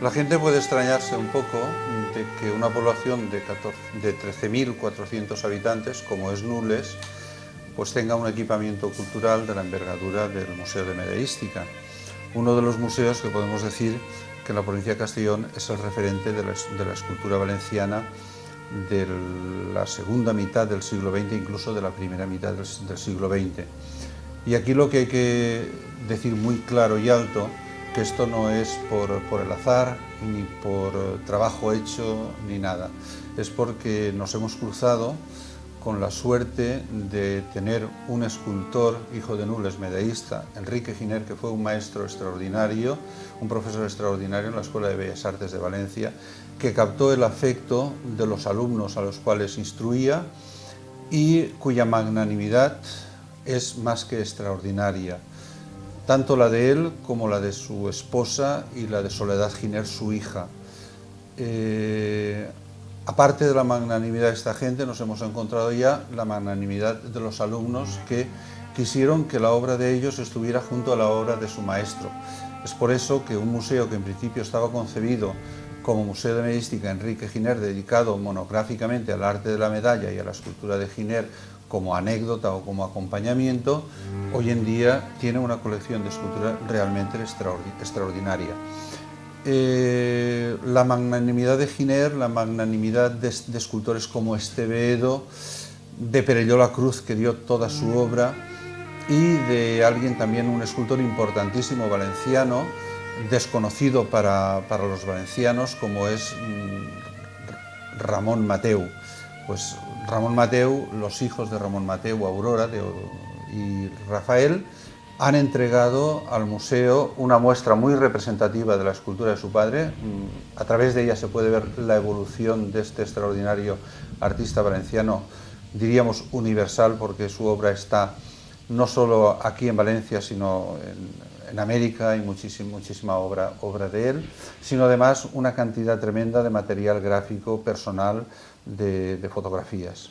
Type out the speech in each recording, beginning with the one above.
La gente puede extrañarse un poco de que una población de 13.400 habitantes, como es Nules, pues tenga un equipamiento cultural de la envergadura del Museo de Medeística. Uno de los museos que podemos decir que en la provincia de Castellón es el referente de la escultura valenciana de la segunda mitad del siglo XX, incluso de la primera mitad del siglo XX. Y aquí lo que hay que decir muy claro y alto, que esto no es por el azar, ni por trabajo hecho, ni nada. Es porque nos hemos cruzado con la suerte de tener un escultor, hijo de Nules, medeísta, Enrique Giner, que fue un maestro extraordinario, un profesor extraordinario en la Escuela de Bellas Artes de Valencia, que captó el afecto de los alumnos a los cuales instruía y cuya magnanimidad es más que extraordinaria. Tanto la de él como la de su esposa y la de Soledad Giner, su hija. Aparte de la magnanimidad de esta gente, nos hemos encontrado ya la magnanimidad de los alumnos que quisieron que la obra de ellos estuviera junto a la obra de su maestro. Es por eso que un museo que en principio estaba concebido como Museo de Medeística Enrique Giner, dedicado monográficamente al arte de la medalla y a la escultura de Giner como anécdota o como acompañamiento, hoy en día tiene una colección de escultura realmente extraordinaria. La magnanimidad de Giner, la magnanimidad de escultores como Estevedo, de Perelló la Cruz, que dio toda su obra, y de alguien también, un escultor importantísimo valenciano, desconocido para los valencianos, como es Ramón Mateu. Pues Ramón Mateu, los hijos de Ramón Mateu, Aurora y Rafael, han entregado al museo una muestra muy representativa de la escultura de su padre. A través de ella se puede ver la evolución de este extraordinario artista valenciano, diríamos universal, porque su obra está no solo aquí en Valencia, sino en América, hay muchísima obra de él, sino además una cantidad tremenda de material gráfico personal, de fotografías.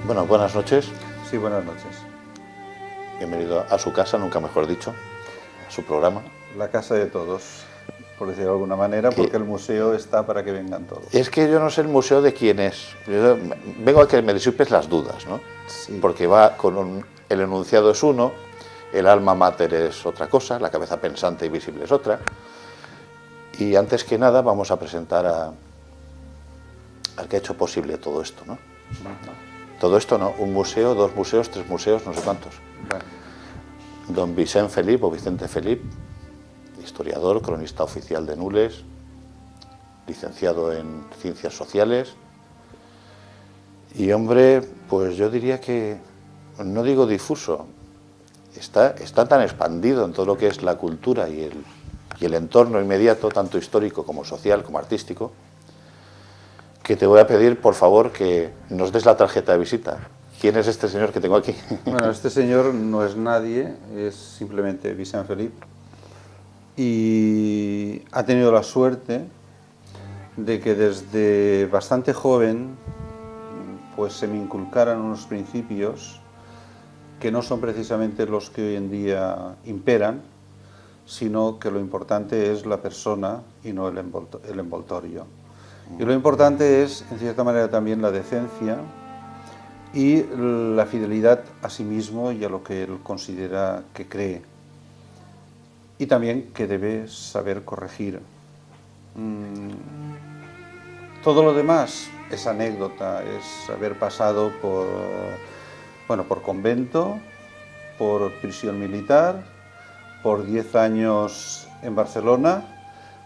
Bueno, buenas noches. Sí, buenas noches. Bienvenido a su casa, nunca mejor dicho, a su programa. La casa de todos, por decirlo de alguna manera, porque el museo está para que vengan todos. Es que yo no sé el museo de quién es. Yo vengo a que me disipes las dudas, ¿no? Sí. Porque va con el enunciado es uno, el alma mater es otra cosa, la cabeza pensante y visible es otra. Y antes que nada vamos a presentar al que ha hecho posible todo esto, ¿no? Todo esto no, un museo, dos museos, tres museos, no sé cuántos. Bueno. Don Vicent Felip o Vicente Felip, historiador, cronista oficial de Nules, licenciado en Ciencias Sociales. Y hombre, pues yo diría que, no digo difuso, está tan expandido en todo lo que es la cultura y el entorno inmediato, tanto histórico como social, como artístico, que te voy a pedir, por favor, que nos des la tarjeta de visita. ¿Quién es este señor que tengo aquí? Bueno, este señor no es nadie, es simplemente Vicent Felip, y ha tenido la suerte de que desde bastante joven pues se me inculcaran unos principios que no son precisamente los que hoy en día imperan, sino que lo importante es la persona y no el envoltorio. Y lo importante es, en cierta manera, también la decencia y la fidelidad a sí mismo y a lo que él considera que cree. Y también que debe saber corregir. Todo lo demás es anécdota, es haber pasado por convento, por prisión militar, por 10 años en Barcelona,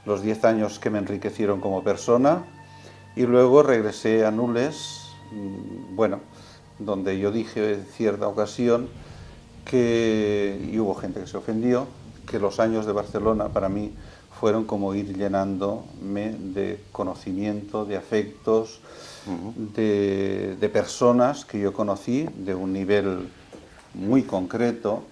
los 10 años que me enriquecieron como persona, y luego regresé a Nules, donde yo dije en cierta ocasión y hubo gente que se ofendió, que los años de Barcelona para mí fueron como ir llenándome de conocimiento, de afectos, de personas que yo conocí de un nivel muy concreto,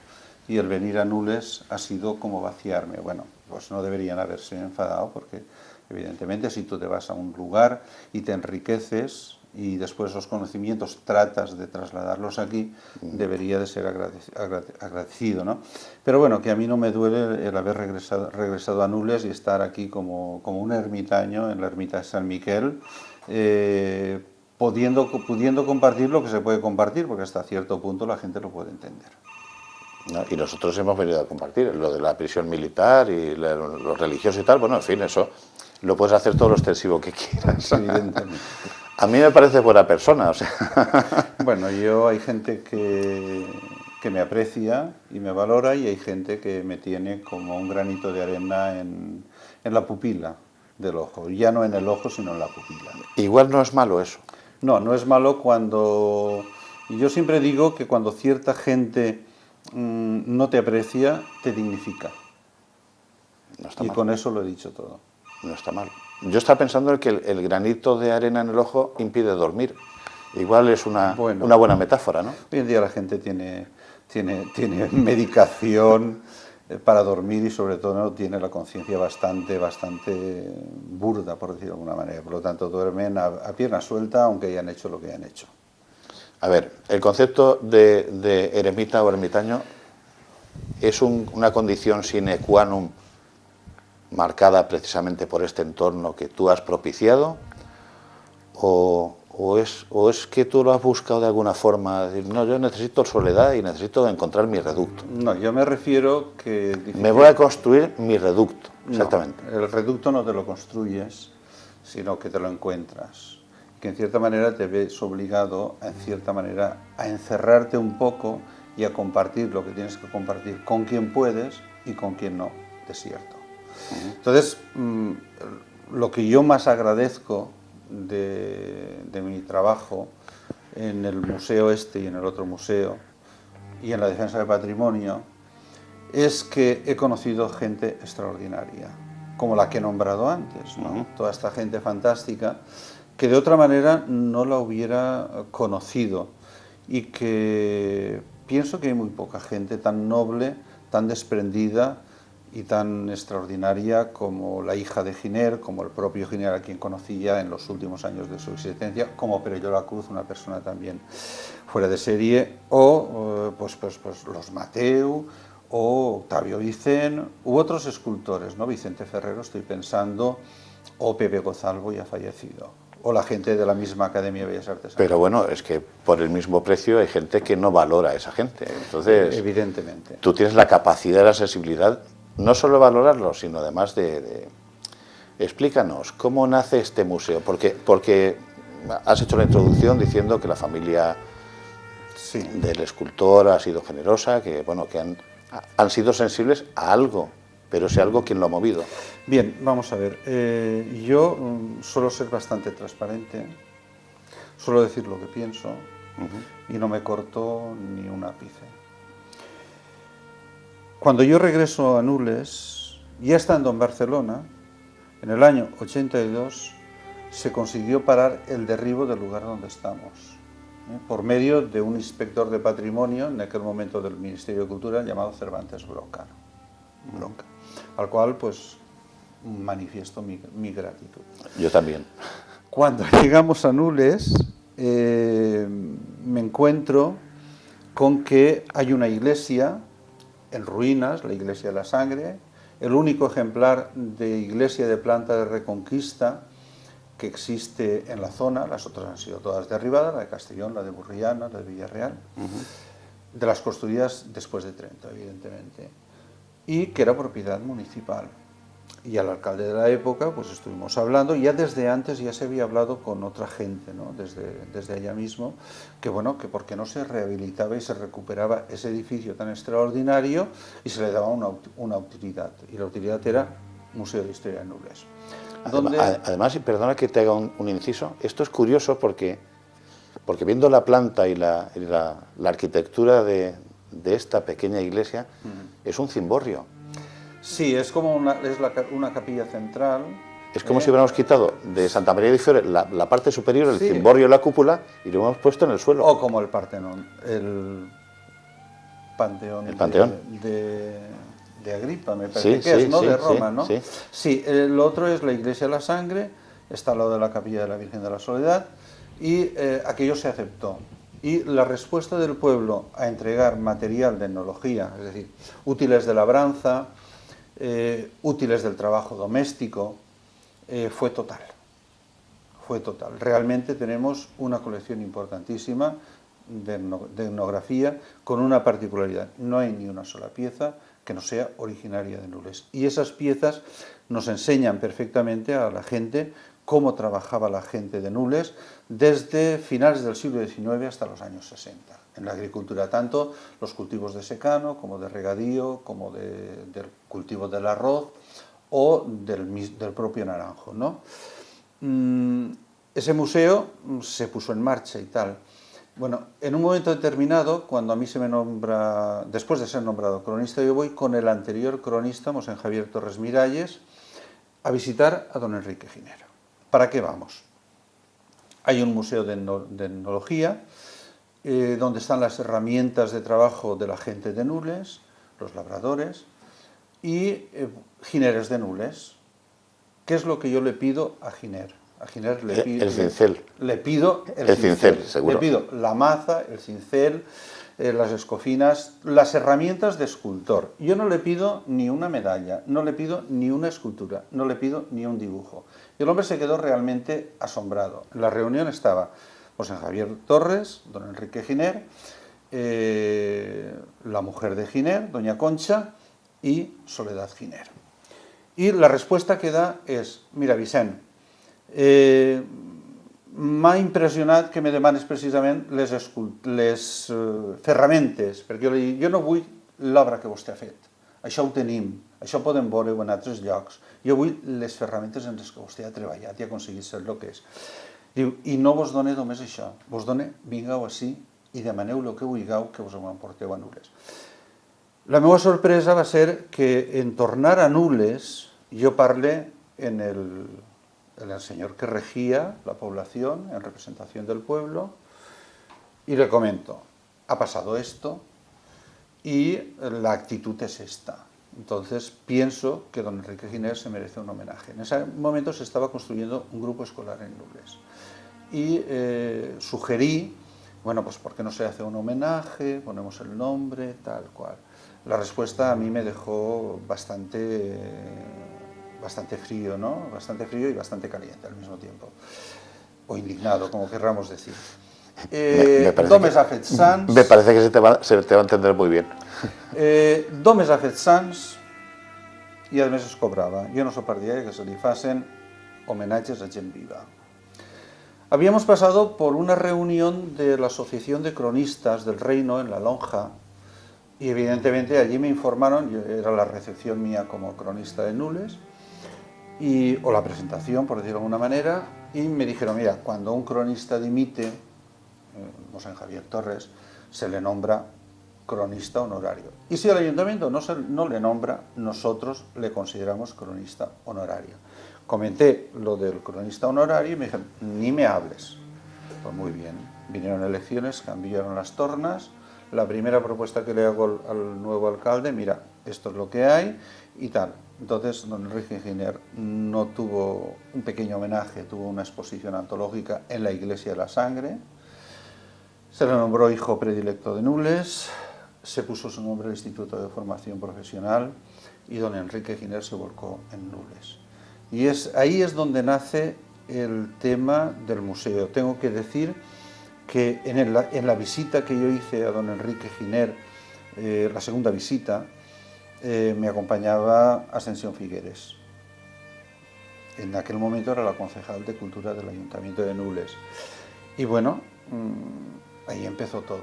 y el venir a Nules ha sido como vaciarme. Bueno, pues no deberían haberse enfadado, porque evidentemente si tú te vas a un lugar y te enriqueces y después los conocimientos tratas de trasladarlos aquí, debería de ser agradecido, ¿no? Pero bueno, que a mí no me duele el haber regresado a Nules y estar aquí como un ermitaño en la ermita de San Miquel, pudiendo compartir lo que se puede compartir, porque hasta cierto punto la gente lo puede entender. ¿No? Y nosotros hemos venido a compartir lo de la prisión militar y los religiosos y tal. Bueno, en fin, eso lo puedes hacer todo lo extensivo que quieras. Evidentemente. A mí me parece buena persona, o sea. Bueno, hay gente que me aprecia y me valora, y hay gente que me tiene como un granito de arena en la pupila del ojo. Ya no en el ojo, sino en la pupila. Igual no es malo eso. No, no es malo cuando... Yo siempre digo que cuando cierta gente no te aprecia, te dignifica. No está y mal. Con eso lo he dicho todo. No está mal. Yo estaba pensando en que el granito de arena en el ojo impide dormir. Igual es una buena metáfora, ¿no? Hoy en día la gente tiene medicación para dormir, y sobre todo tiene la conciencia bastante burda, por decirlo de alguna manera. Por lo tanto, duermen a pierna suelta, aunque hayan hecho lo que hayan hecho. A ver, el concepto de eremita o ermitaño es una condición sine qua non marcada precisamente por este entorno que tú has propiciado, o es que tú lo has buscado de alguna forma, decir, no, yo necesito soledad y necesito encontrar mi reducto. No, yo me refiero que... Me voy a construir mi reducto, exactamente. No, el reducto no te lo construyes, sino que te lo encuentras. Que en cierta manera te ves obligado, en cierta manera, a encerrarte un poco y a compartir lo que tienes que compartir con quien puedes y con quien no, desierto. Entonces, lo que yo más agradezco de mi trabajo en el museo este y en el otro museo y en la defensa del patrimonio es que he conocido gente extraordinaria, como la que he nombrado antes, ¿no? Toda esta gente fantástica que de otra manera no la hubiera conocido, y que pienso que hay muy poca gente tan noble, tan desprendida y tan extraordinaria como la hija de Giner, como el propio Giner, a quien conocí ya en los últimos años de su existencia, como Perelló Lacruz, una persona también fuera de serie, o pues los Mateu, o Octavio Vicent, u otros escultores, ¿no? Vicente Ferrero, estoy pensando, o Pepe Gozalvo, ya fallecido, o la gente de la misma Academia de Bellas Artes. Pero bueno, es que por el mismo precio hay gente que no valora a esa gente. Entonces, evidentemente, tú tienes la capacidad y la sensibilidad, no solo de valorarlo, sino además de... Explícanos, ¿cómo nace este museo? Porque has hecho la introducción diciendo que la familia del escultor ha sido generosa, que bueno, que han sido sensibles a algo, pero ese algo, ¿quién lo ha movido? Bien, vamos a ver. Yo suelo ser bastante transparente, suelo decir lo que pienso, y no me corto ni un ápice. Cuando yo regreso a Nules, ya estando en Barcelona, en el año 82, se consiguió parar el derribo del lugar donde estamos. por medio de un inspector de patrimonio en aquel momento del Ministerio de Cultura llamado Cervantes Broca, al cual pues manifiesto mi gratitud. Yo también. Cuando llegamos a Nules me encuentro con que hay una iglesia en ruinas, la Iglesia de la Sangre, el único ejemplar de iglesia de planta de Reconquista que existe en la zona. Las otras han sido todas derribadas, la de Castellón, la de Burriana, la de Villarreal, de las construidas después de 30, evidentemente, y que era propiedad municipal. Y al alcalde de la época pues estuvimos hablando, ya desde antes ya se había hablado con otra gente, ¿no? desde allá mismo, que bueno, que por qué no se rehabilitaba y se recuperaba ese edificio tan extraordinario y se le daba una utilidad, y la utilidad era Museo de Historia de Nules. Además, y perdona que te haga un inciso, esto es curioso porque viendo la planta y la arquitectura de esta pequeña iglesia, es un cimborrio. Sí, es como una capilla central. Es como si hubiéramos quitado de Santa María de Fiore la parte superior, el cimborrio y la cúpula, y lo hemos puesto en el suelo. O como el Partenón, el Panteón, de Agripa, me parece que es, ¿no? De Roma, ¿no? Sí. Sí, lo otro es la Iglesia de la Sangre, está al lado de la capilla de la Virgen de la Soledad, y aquello se aceptó. Y la respuesta del pueblo a entregar material de etnología, es decir, útiles de labranza, útiles del trabajo doméstico, fue total. Fue total. Realmente tenemos una colección importantísima de etnografía con una particularidad. No hay ni una sola pieza que no sea originaria de Nules. Y esas piezas nos enseñan perfectamente a la gente cómo trabajaba la gente de Nules desde finales del siglo XIX hasta los años 60. En la agricultura, tanto los cultivos de secano, como de regadío, como del cultivo del arroz o del propio naranjo, ¿no? Ese museo se puso en marcha y tal. Bueno, en un momento determinado, cuando a mí se me nombra, después de ser nombrado cronista, yo voy con el anterior cronista, Mosén Javier Torres Miralles, a visitar a don Enrique Giner. ¿Para qué vamos? Hay un museo de etnología, donde están las herramientas de trabajo de la gente de Nules, los labradores, y Gineres de Nules. ¿Qué es lo que yo le pido a Giner? A Giner le pido el cincel. Le pido el cincel, seguro. Le pido la maza, el cincel, las escofinas, las herramientas de escultor. Yo no le pido ni una medalla, no le pido ni una escultura, no le pido ni un dibujo. Y el hombre se quedó realmente asombrado. En la reunión estaba José Javier Torres, don Enrique Giner, la mujer de Giner, doña Concha, y Soledad Giner. Y la respuesta que da és: mira, Vicent, m'ha impressionat que me demanes precisament les ferramentes, perquè jo no vull l'obra que vostè ha fet, això ho tenim, això ho podem veure-ho en altres llocs, jo vull les ferramentes en les que vostè ha treballat i ha aconseguit ser el que és. Diu, i no vos done només això, vos done, vingueu ací i demaneu el que vulgueu que vos ho emporteu a Nules. La meva sorpresa va ser que en tornar a Nules jo parle en el señor que regía la población, en representación del pueblo, y le comento, ha pasado esto y la actitud es esta. Entonces pienso que don Enrique Giner se merece un homenaje. En ese momento se estaba construyendo un grupo escolar en Nules y sugerí, bueno, pues ¿por qué no se hace un homenaje? Ponemos el nombre, tal cual. La respuesta a mí me dejó bastante frío, ¿no? Bastante frío y bastante caliente al mismo tiempo. O indignado, como querramos decir. Me parece que se te va a entender muy bien. Domes ha fet sants i a més es cobrava. Jo no soy partidario que se li facen homenajes a gent viva. Habíamos pasado por una reunión de la Asociación de Cronistas del Reino en la Lonja y evidentemente allí me informaron, era la recepción mía como cronista de Nules, o la presentación, por decirlo de alguna manera, y me dijeron, mira, cuando un cronista dimite, Mosén Javier Torres, se le nombra cronista honorario. Y si el ayuntamiento no le nombra, nosotros le consideramos cronista honorario. Comenté lo del cronista honorario y me dijeron, ni me hables. Pues muy bien. Vinieron elecciones, cambiaron las tornas. La primera propuesta que le hago al nuevo alcalde, mira, esto es lo que hay y tal. Entonces, don Enrique Giner no tuvo un pequeño homenaje, tuvo una exposición antológica en la Iglesia de la Sangre. Se le nombró hijo predilecto de Nules, se puso su nombre al Instituto de Formación Profesional y don Enrique Giner se volcó en Nules. Y ahí es donde nace el tema del museo. Tengo que decir que en la visita que yo hice a don Enrique Giner, la segunda visita, me acompañaba Ascensión Figueres. En aquel momento era la concejal de Cultura del Ayuntamiento de Nules. Y bueno, ahí empezó todo.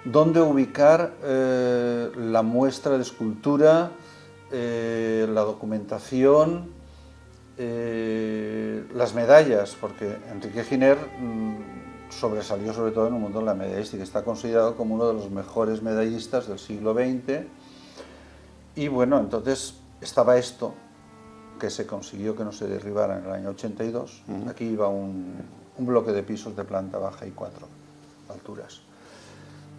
¿Dónde ubicar la muestra de escultura, la documentación, las medallas? Porque Enrique Giner sobresalió sobre todo en el mundo de la medallística, está considerado como uno de los mejores medallistas del siglo XX. Y bueno, entonces estaba esto, que se consiguió que no se derribara en el año 82. Aquí iba un bloque de pisos de planta baja y 4 alturas.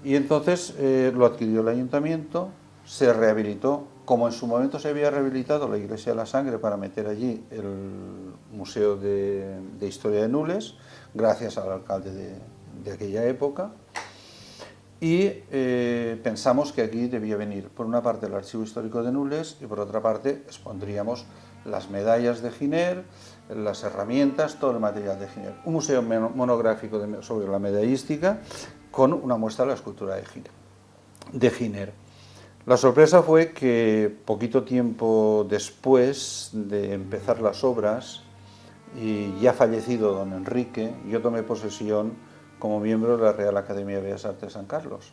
Y entonces lo adquirió el ayuntamiento, se rehabilitó, como en su momento se había rehabilitado la Iglesia de la Sangre para meter allí el Museo de Historia de Nules, gracias al alcalde de aquella época. Y pensamos que aquí debía venir, por una parte, el Archivo Histórico de Nules y por otra parte expondríamos las medallas de Giner, las herramientas, todo el material de Giner. Un museo monográfico sobre la medallística con una muestra de la escultura de Giner. La sorpresa fue que poquito tiempo después de empezar las obras, y ya fallecido don Enrique, yo tomé posesión como miembro de la Real Academia de Bellas Artes de San Carlos.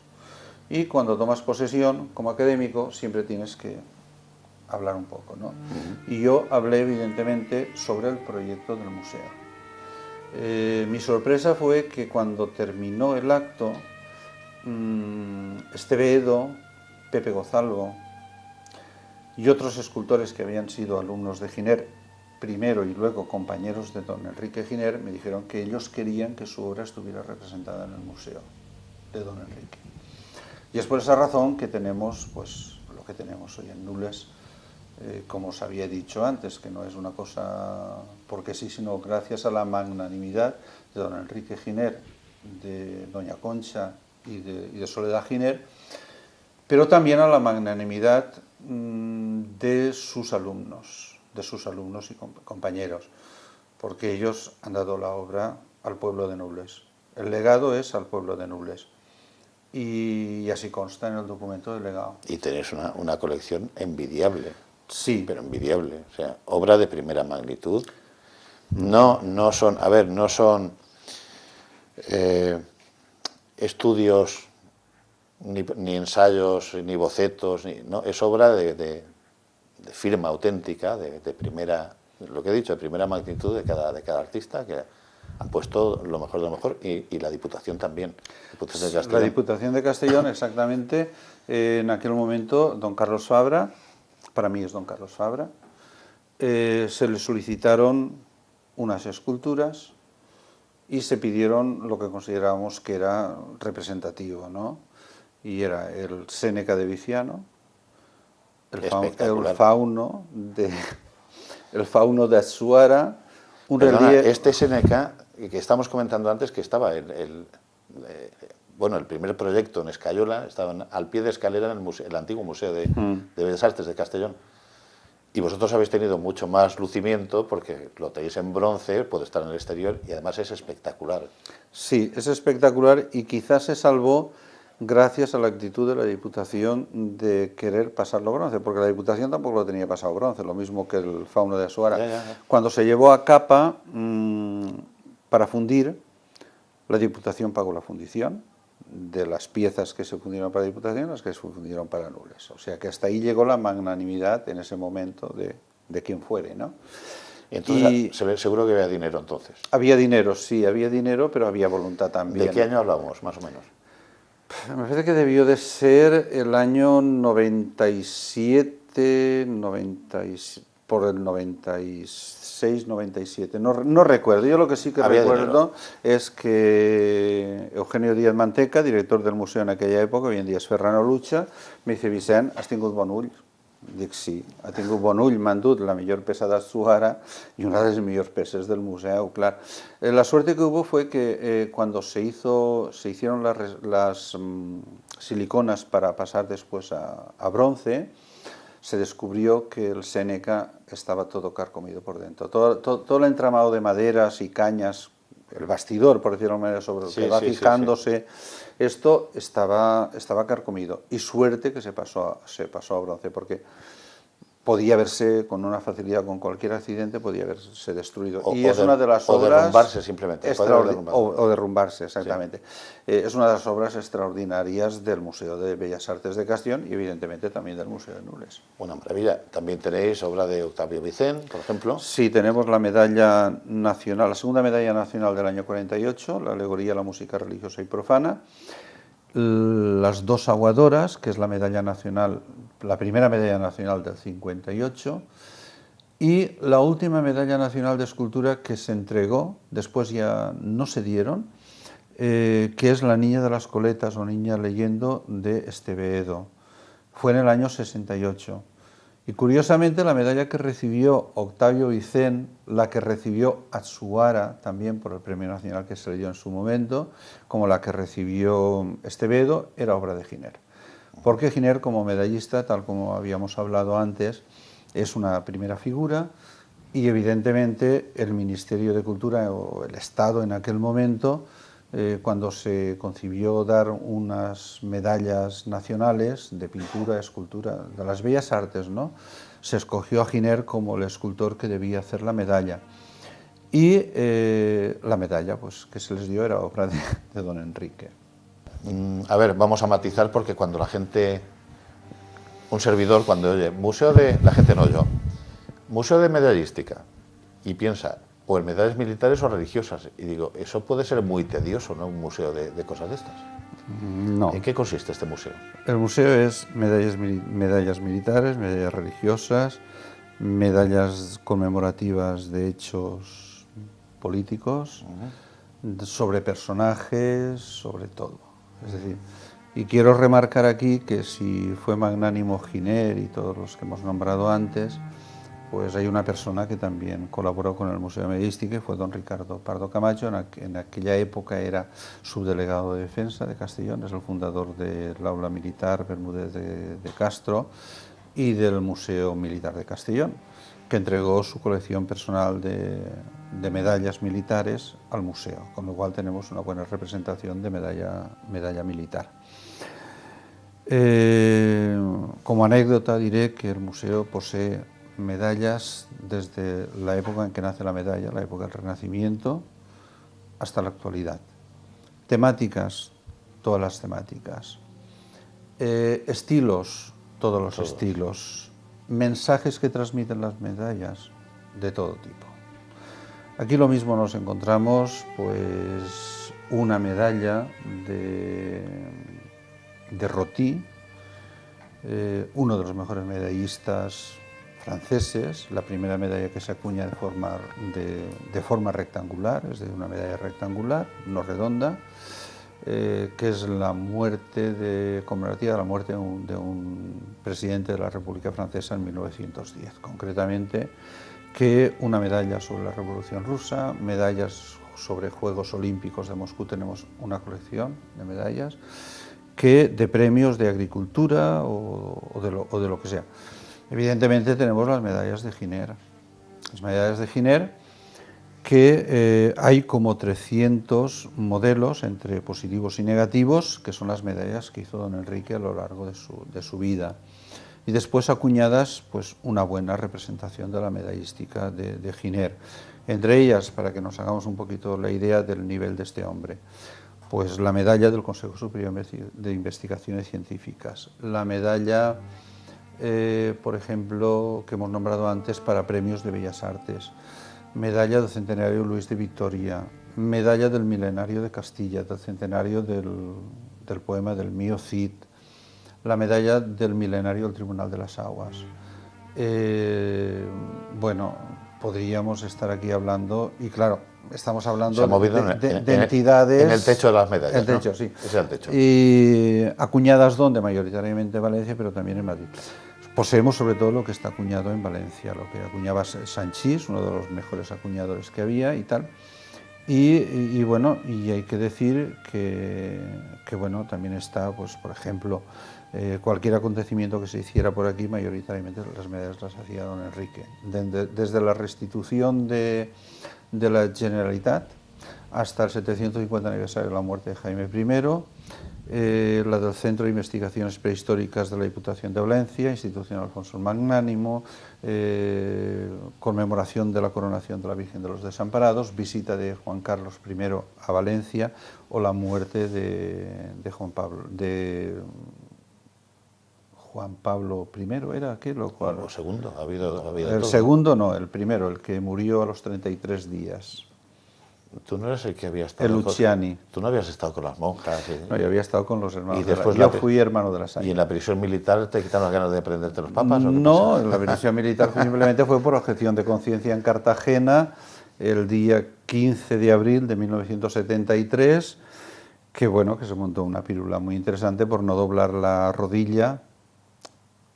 Y cuando tomas posesión como académico siempre tienes que hablar un poco, ¿no? Y yo hablé evidentemente sobre el proyecto del museo. Mi sorpresa fue que cuando terminó el acto, Esteve Edo, Pepe Gozalvo y otros escultores que habían sido alumnos de Giner primero y luego compañeros de don Enrique Giner, me dijeron que ellos querían que su obra estuviera representada en el museo de don Enrique. Y es por esa razón que tenemos pues lo que tenemos hoy en Nules, como os había dicho antes, que no es una cosa porque sí, sino gracias a la magnanimidad de don Enrique Giner, de doña Concha y de Soledad Giner, pero también a la magnanimidad de sus alumnos y compañeros, porque ellos han dado la obra al pueblo de Nules. El legado es al pueblo de Nules. Y así consta en el documento del legado. Y tenéis una colección envidiable. Sí. Pero envidiable. O sea, obra de primera magnitud. No son estudios, ni ensayos, ni bocetos, no, es obra de firma auténtica, de primera, lo que he dicho, de primera magnitud de cada artista, que han puesto lo mejor de lo mejor, y la Diputación también. La Diputación de Castellón, exactamente. En aquel momento, don Carlos Fabra, para mí es don Carlos Fabra, se le solicitaron unas esculturas y se pidieron lo que considerábamos que era representativo, ¿no? Y era el Séneca de Viciano, el fauno de Azuara, relieve. Este Séneca que estamos comentando antes, que estaba el primer proyecto en Escayola, estaba al pie de escalera en el antiguo Museo de Bellas Artes de Castellón. Y vosotros habéis tenido mucho más lucimiento porque lo tenéis en bronce, puede estar en el exterior y además es espectacular. Sí, es espectacular y quizás se salvó gracias a la actitud de la Diputación de querer pasarlo bronce, porque la Diputación tampoco lo tenía pasado bronce, lo mismo que el fauno de Azuara. Cuando se llevó a capa para fundir, la Diputación pagó la fundición de las piezas que se fundieron para la Diputación, las que se fundieron para Nules. O sea que hasta ahí llegó la magnanimidad en ese momento de quien fuere, ¿no? Entonces, seguro que había dinero entonces. Había dinero, sí, había dinero, pero había voluntad también. ¿De qué año hablamos, más o menos? Me parece que debió de ser el año 97, por el 96, 97, no recuerdo. Yo lo que sí que recuerdo es que Eugenio Díaz Manteca, director del museo en aquella època, hoy en dia és Ferran Olucha, me dice: Vicent, has tingut bon ull? Dic, sí, ha tingut bon ull, m'han dut la millor peça d'Atsuhara y una de las mejores peces del museo, claro. La suerte que hubo fue que cuando se hicieron las siliconas para pasar después a bronce, se descubrió que el Seneca estaba todo carcomido por dentro. Todo el entramado de maderas y cañas, el bastidor, por decirlo de alguna manera, sobre el que va fijándose, esto estaba carcomido. Y suerte que se pasó a bronce, porque podía verse con una facilidad, con cualquier accidente, podía haberse destruido. Y es una de las obras... O derrumbarse simplemente. O derrumbarse, exactamente. Sí. Es una de las obras extraordinarias del Museo de Bellas Artes de Castellón y evidentemente también del Museo de Nules. Una maravilla. También tenéis obra de Octavio Vicent, por ejemplo. Sí, tenemos la medalla nacional, la segunda medalla nacional del año 48, la alegoría a la música religiosa y profana. Las dos aguadoras, que es la medalla nacional, la primera medalla nacional del 58, y la última medalla nacional de escultura que se entregó, después ya no se dieron, que es la Niña de las Coletas o Niña leyendo de Estevedo. Fue en el año 68. Y curiosamente la medalla que recibió Octavio Vicent, la que recibió Atsuhara también por el Premio Nacional que se le dio en su momento, como la que recibió Estevedo, era obra de Giner. Porque Giner, como medallista, tal como habíamos hablado antes, es una primera figura y evidentemente el Ministerio de Cultura o el Estado en aquel momento, cuando se concibió dar unas medallas nacionales de pintura, escultura, de las bellas artes, ¿no?, se escogió a Giner como el escultor que debía hacer la medalla. Y la medalla pues, que se les dio era obra de don Enrique. A ver, vamos a matizar porque cuando la gente, un servidor, cuando oye museo de, la gente no yo, museo de medallística, y piensa, o en medallas militares o religiosas, y digo, eso puede ser muy tedioso, ¿no?, un museo de cosas de estas. No. ¿En qué consiste este museo? El museo es medallas militares, medallas religiosas, medallas conmemorativas de hechos políticos, sobre personajes, sobre todo. Es decir, y quiero remarcar aquí que si fue magnánimo Giner y todos los que hemos nombrado antes, pues hay una persona que también colaboró con el Museo de Medallística y fue don Ricardo Pardo Camacho, en aquella época era subdelegado de Defensa de Castellón, es el fundador del Aula Militar Bermúdez de Castro y del Museo Militar de Castellón, que entregó su colección personal de medallas militares al museo, con lo cual tenemos una buena representación de medalla militar. Como anécdota diré que el museo posee medallas desde la época en que nace la medalla, la época del Renacimiento, hasta la actualidad. Temáticas, todas las temáticas. Estilos, todos los estilos. Mensajes que transmiten las medallas, de todo tipo. Aquí lo mismo nos encontramos, pues, una medalla de Roti, uno de los mejores medallistas franceses, la primera medalla que se acuña de forma rectangular, es decir, una medalla rectangular, no redonda, que es la muerte conmemorativa de la muerte de un presidente de la República Francesa en 1910, concretamente, que una medalla sobre la Revolución Rusa, medallas sobre Juegos Olímpicos de Moscú, tenemos una colección de medallas, que de premios de agricultura o de lo que sea. Evidentemente tenemos las medallas de Giner. Las medallas de Giner, que hay como 300 modelos entre positivos y negativos, que son las medallas que hizo don Enrique a lo largo de su vida. Y después acuñadas pues, una buena representación de la medallística de Giner. Entre ellas, para que nos hagamos un poquito la idea del nivel de este hombre, pues la medalla del Consejo Superior de Investigaciones Científicas, la medalla, por ejemplo, que hemos nombrado antes para premios de Bellas Artes, medalla del Centenario Luis de Victoria, medalla del Milenario de Castilla, del Centenario del poema del Mío Cid, la medalla del Milenario del Tribunal de las Aguas, Bueno, podríamos estar aquí hablando, y claro, estamos hablando Se ha movido de entidades... En el techo de las medallas, El techo, ¿no? sí. Ese es el techo. Y acuñadas donde, mayoritariamente en Valencia, pero también en Madrid. Poseemos sobre todo lo que está acuñado en Valencia, lo que acuñaba Sanchís, uno de los mejores acuñadores que había y tal. Y bueno, y hay que decir que bueno, también está, pues por ejemplo, cualquier acontecimiento que se hiciera por aquí, mayoritariamente las medallas las hacía don Enrique. Desde la restitución de la Generalitat hasta el 750 aniversario de la muerte de Jaime I, la del Centro de Investigaciones Prehistóricas de la Diputación de Valencia, institución Alfonso el Magnánimo, conmemoración de la coronación de la Virgen de los Desamparados, visita de Juan Carlos I a Valencia o la muerte de Juan Pablo I, ¿era aquel? O segundo, ha habido el todo, segundo no, el primero, el que murió a los 33 días. Tú no eres el que había estado... El Luciani. Tú no habías estado con las monjas. No, yo había estado con los hermanos. Y después yo fui hermano de la Salle. ¿Y en la prisión militar te quitaron las ganas de prenderte los papas? ¿o qué No, pasa? en la prisión militar simplemente fue por objeción de conciencia en Cartagena el día 15 de abril de 1973, que bueno, que se montó una pirula muy interesante por no doblar la rodilla,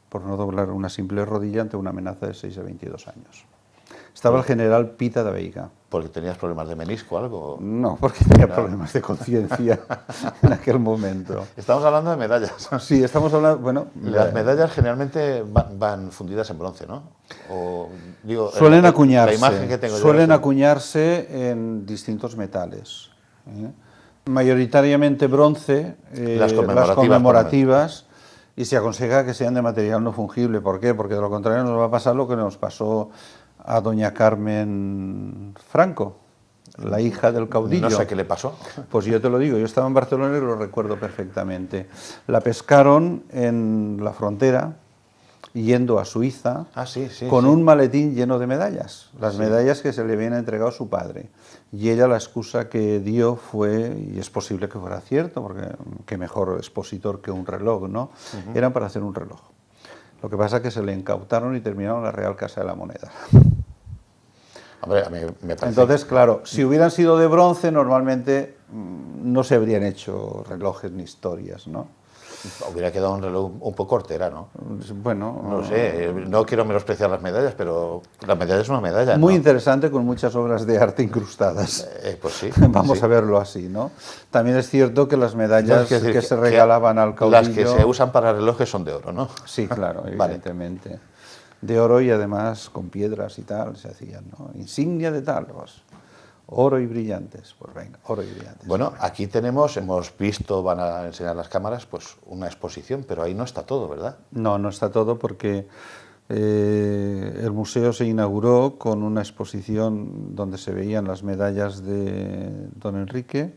por no doblar una simple rodilla ante una amenaza de 6 a 22 años. Estaba el general Pita de Veiga. ¿Porque tenías problemas de menisco o algo? No, porque tenía problemas de conciencia en aquel momento. Estamos hablando de medallas. Sí, estamos hablando... Bueno, las medallas generalmente van fundidas en bronce, ¿no? O, digo, suelen acuñarse. La imagen que tengo suelen acuñarse en distintos metales. Mayoritariamente bronce, las conmemorativas, y se aconseja que sean de material no fungible. ¿Por qué? Porque de lo contrario nos va a pasar lo que nos pasó a doña Carmen Franco, la hija del caudillo. No sé qué le pasó. Pues yo te lo digo, yo estaba en Barcelona y lo recuerdo perfectamente. La pescaron en la frontera, yendo a Suiza, con un maletín lleno de medallas, las medallas que se le habían entregado a su padre. Y ella la excusa que dio fue, y es posible que fuera cierto, porque qué mejor expositor que un reloj, ¿no? Eran para hacer un reloj. Lo que pasa es que se le incautaron y terminaron en la Real Casa de la Moneda. Hombre, a mí me parece... Entonces, claro, si hubieran sido de bronce, normalmente no se habrían hecho relojes ni historias, ¿no? Hubiera quedado un reloj un poco hortera, ¿no? Bueno... No sé, no quiero menospreciar las medallas, pero la medalla es una medalla, muy ¿no? interesante, con muchas obras de arte incrustadas. Pues sí. Vamos a verlo así, ¿no? También es cierto que las medallas que se regalaban al caudillo... Las que se usan para relojes son de oro, ¿no? Sí, claro, evidentemente. Vale. De oro y además con piedras y tal se hacían, ¿no? Insignia de tal, pues, oro y brillantes, pues venga, oro y brillantes. Bueno, aquí hemos visto, van a enseñar las cámaras, pues una exposición, pero ahí no está todo, ¿verdad? No, no está todo porque el museo se inauguró con una exposición donde se veían las medallas de don Enrique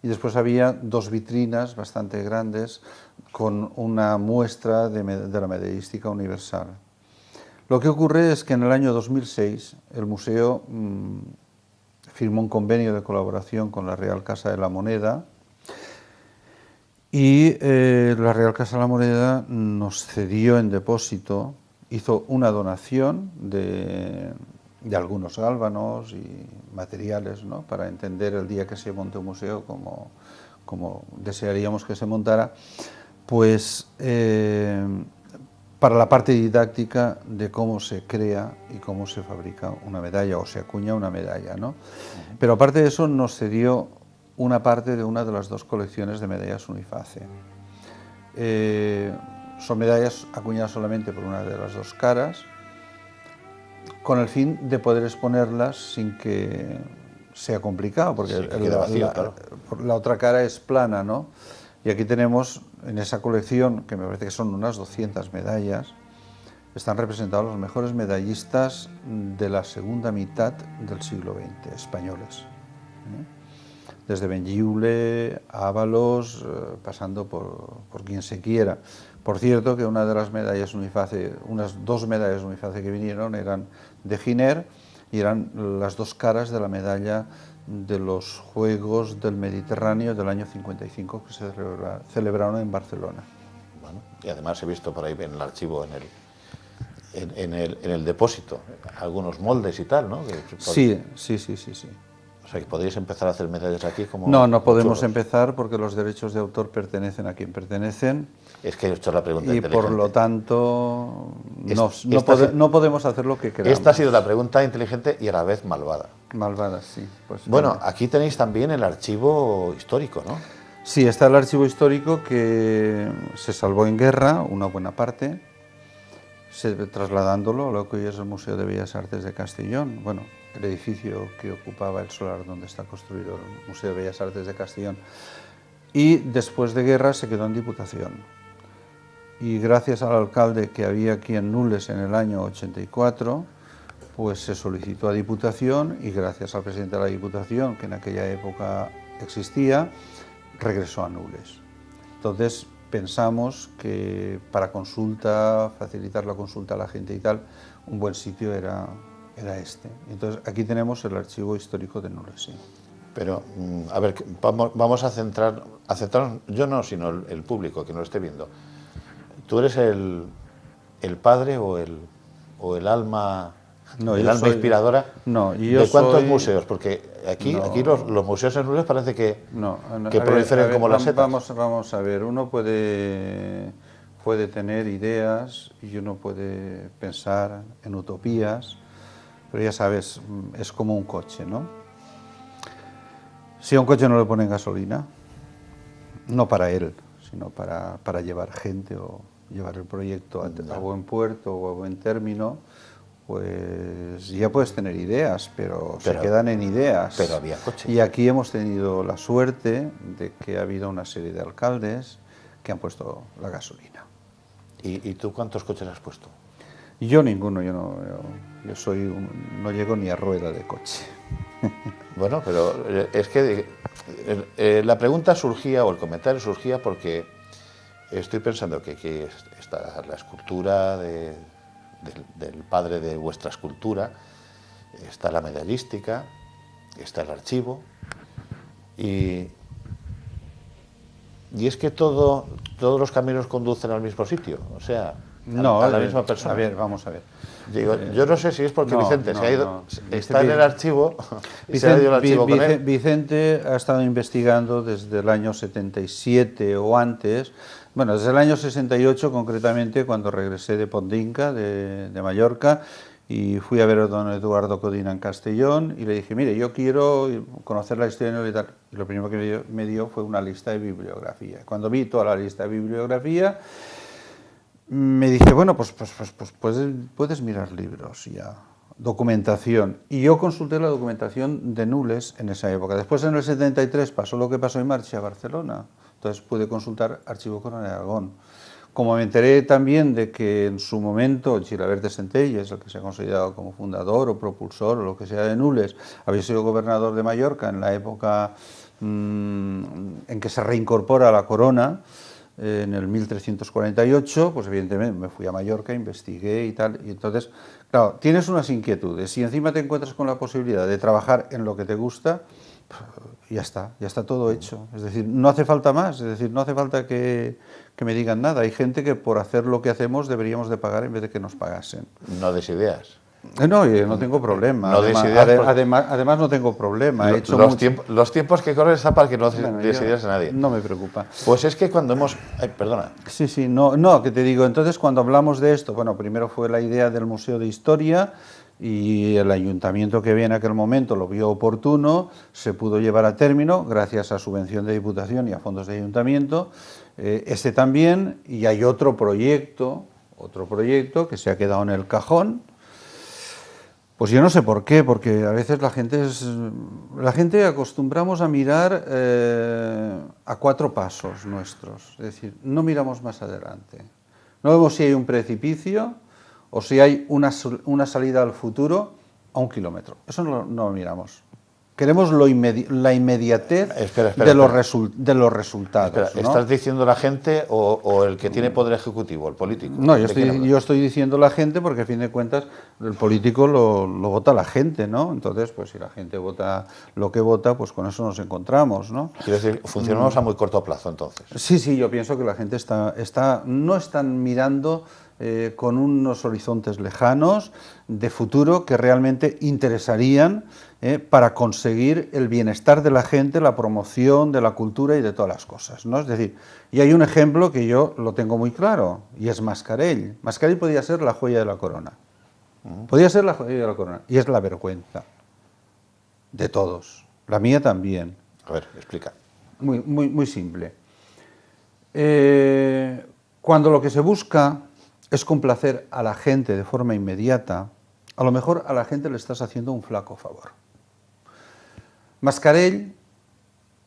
y después había dos vitrinas bastante grandes con una muestra de la medallística universal. Lo que ocurre es que en el año 2006 el museo firmó un convenio de colaboración con la Real Casa de la Moneda y la Real Casa de la Moneda nos cedió en depósito, hizo una donación de algunos gálvanos y materiales, ¿no? Para entender el día que se monte un museo como desearíamos que se montara, pues para la parte didáctica de cómo se crea y cómo se fabrica una medalla o se acuña una medalla, ¿no? Pero aparte de eso nos cedió una parte de una de las dos colecciones de medallas Uniface. Son medallas acuñadas solamente por una de las dos caras, con el fin de poder exponerlas sin que sea complicado, porque la otra cara es plana, ¿no? Y aquí tenemos, en esa colección, que me parece que son unas 200 medallas, están representados los mejores medallistas de la segunda mitad del siglo XX, españoles. Desde Benlliure, Ábalos, pasando por quien se quiera. Por cierto, que una de las medallas Uniface, unas dos medallas Uniface que vinieron eran de Giner y eran las dos caras de la medalla de los Juegos del Mediterráneo del año 55 que se celebraron en Barcelona. Bueno, y además he visto por ahí en el archivo, en el depósito, algunos moldes y tal, ¿no? Sí. O sea, que podríais empezar a hacer medallas aquí como... No podemos churros. empezar porque los derechos de autor pertenecen a quien pertenecen. Es que he hecho la pregunta Y inteligente. por lo tanto no podemos hacer lo que queramos. Esta ha sido la pregunta inteligente y a la vez malvada. Malvada, sí. Pues, bueno, aquí tenéis también el archivo histórico, ¿no? Sí, está el archivo histórico que se salvó en guerra, una buena parte, trasladándolo a lo que hoy es el Museo de Bellas Artes de Castellón. Bueno, el edificio que ocupaba el solar donde está construido el Museo de Bellas Artes de Castellón. Y después de guerra se quedó en Diputación. Y gracias al alcalde que había aquí en Nules en el año 84, pues se solicitó a Diputación y gracias al presidente de la Diputación, que en aquella época existía, regresó a Nules. Entonces pensamos que para consulta, facilitar la consulta a la gente y tal, un buen sitio era este. Entonces aquí tenemos el archivo histórico de Nules, sí. Pero, a ver, vamos a centrarnos, yo no, sino el público que nos esté viendo. ¿Tú eres el padre o el alma, alma inspiradora de cuántos museos? Porque aquí los museos en Nules parece que proliferan como las setas. Vamos a ver, uno puede tener ideas y uno puede pensar en utopías, pero ya sabes, es como un coche, ¿no? Si a un coche no le ponen gasolina, no para él, sino para llevar gente o llevar el proyecto a buen puerto o a buen término, pues ya puedes tener ideas, pero se quedan en ideas. Pero había coche. Y aquí hemos tenido la suerte de que ha habido una serie de alcaldes que han puesto la gasolina. ¿Y tú cuántos coches has puesto? Yo ninguno, yo no llego ni a rueda de coche. Bueno, pero es que la pregunta surgía, o el comentario surgía, porque estoy pensando que aquí está la escultura del padre de vuestra escultura, está la medallística, está el archivo, y es que todos los caminos conducen al mismo sitio, o sea, a la misma persona. A ver, vamos a ver. Digo, yo no sé si es porque Vicente se ha ido, está en el archivo y se ha ido el archivo con él. Vicente ha estado investigando desde el año 77 o antes, bueno, desde el año 68 concretamente, cuando regresé de Pondinca, de Mallorca, y fui a ver a don Eduardo Codina en Castellón y le dije, mire, yo quiero conocer la historia de Nules y tal. Y lo primero que me dio fue una lista de bibliografía. Cuando vi toda la lista de bibliografía, me dije, bueno, pues puedes mirar libros ya, documentación. Y yo consulté la documentación de Nules en esa época. Después, en el 73, pasó lo que pasó y marché a Barcelona. Entonces pude consultar Archivo Coronel Aragón. Como me enteré también de que en su momento Gilabert de Centelles, el que se ha considerado como fundador o propulsor o lo que sea de Nules, había sido gobernador de Mallorca en la época en que se reincorpora a la corona, en el 1348, pues evidentemente me fui a Mallorca, investigué y tal, y entonces, claro, tienes unas inquietudes y encima te encuentras con la posibilidad de trabajar en lo que te gusta, ya está todo hecho, es decir, no hace falta más, es decir, no hace falta que me digan nada, hay gente que por hacer lo que hacemos deberíamos de pagar en vez de que nos pagasen. No des ideas. No, yo no tengo problema. No además no tengo problema. Los tiempos que corren están para que no des ideas a nadie. No me preocupa. Pues es que cuando hemos... perdona. Sí, no, que te digo, entonces cuando hablamos de esto, bueno, primero fue la idea del Museo de Historia y el ayuntamiento que había en aquel momento lo vio oportuno, se pudo llevar a término gracias a subvención de Diputación y a fondos de ayuntamiento, este también, y hay otro proyecto que se ha quedado en el cajón. Pues yo no sé por qué, porque a veces la gente acostumbramos a mirar a 4 pasos nuestros, es decir, no miramos más adelante. No vemos si hay un precipicio o si hay una salida al futuro a 1 kilómetro. Eso no lo miramos. Queremos la inmediatez de los resultados. ¿No? ¿Estás diciendo la gente o el que tiene poder ejecutivo, el político? No, yo estoy diciendo la gente porque a fin de cuentas el político lo vota la gente, ¿no? Entonces, pues si la gente vota lo que vota, pues con eso nos encontramos, ¿no? Quiero decir, funcionamos a muy corto plazo, entonces. Sí, yo pienso que la gente no están mirando con unos horizontes lejanos de futuro que realmente interesarían para conseguir el bienestar de la gente, la promoción de la cultura y de todas las cosas, ¿no? Es decir, y hay un ejemplo que yo lo tengo muy claro, y es Mascarell. Mascarell podía ser la joya de la corona. Podía ser la joya de la corona, y es la vergüenza de todos. La mía también. A ver, explica. Muy simple. Cuando lo que se busca es complacer a la gente de forma inmediata, a lo mejor a la gente le estás haciendo un flaco favor. Mascarell,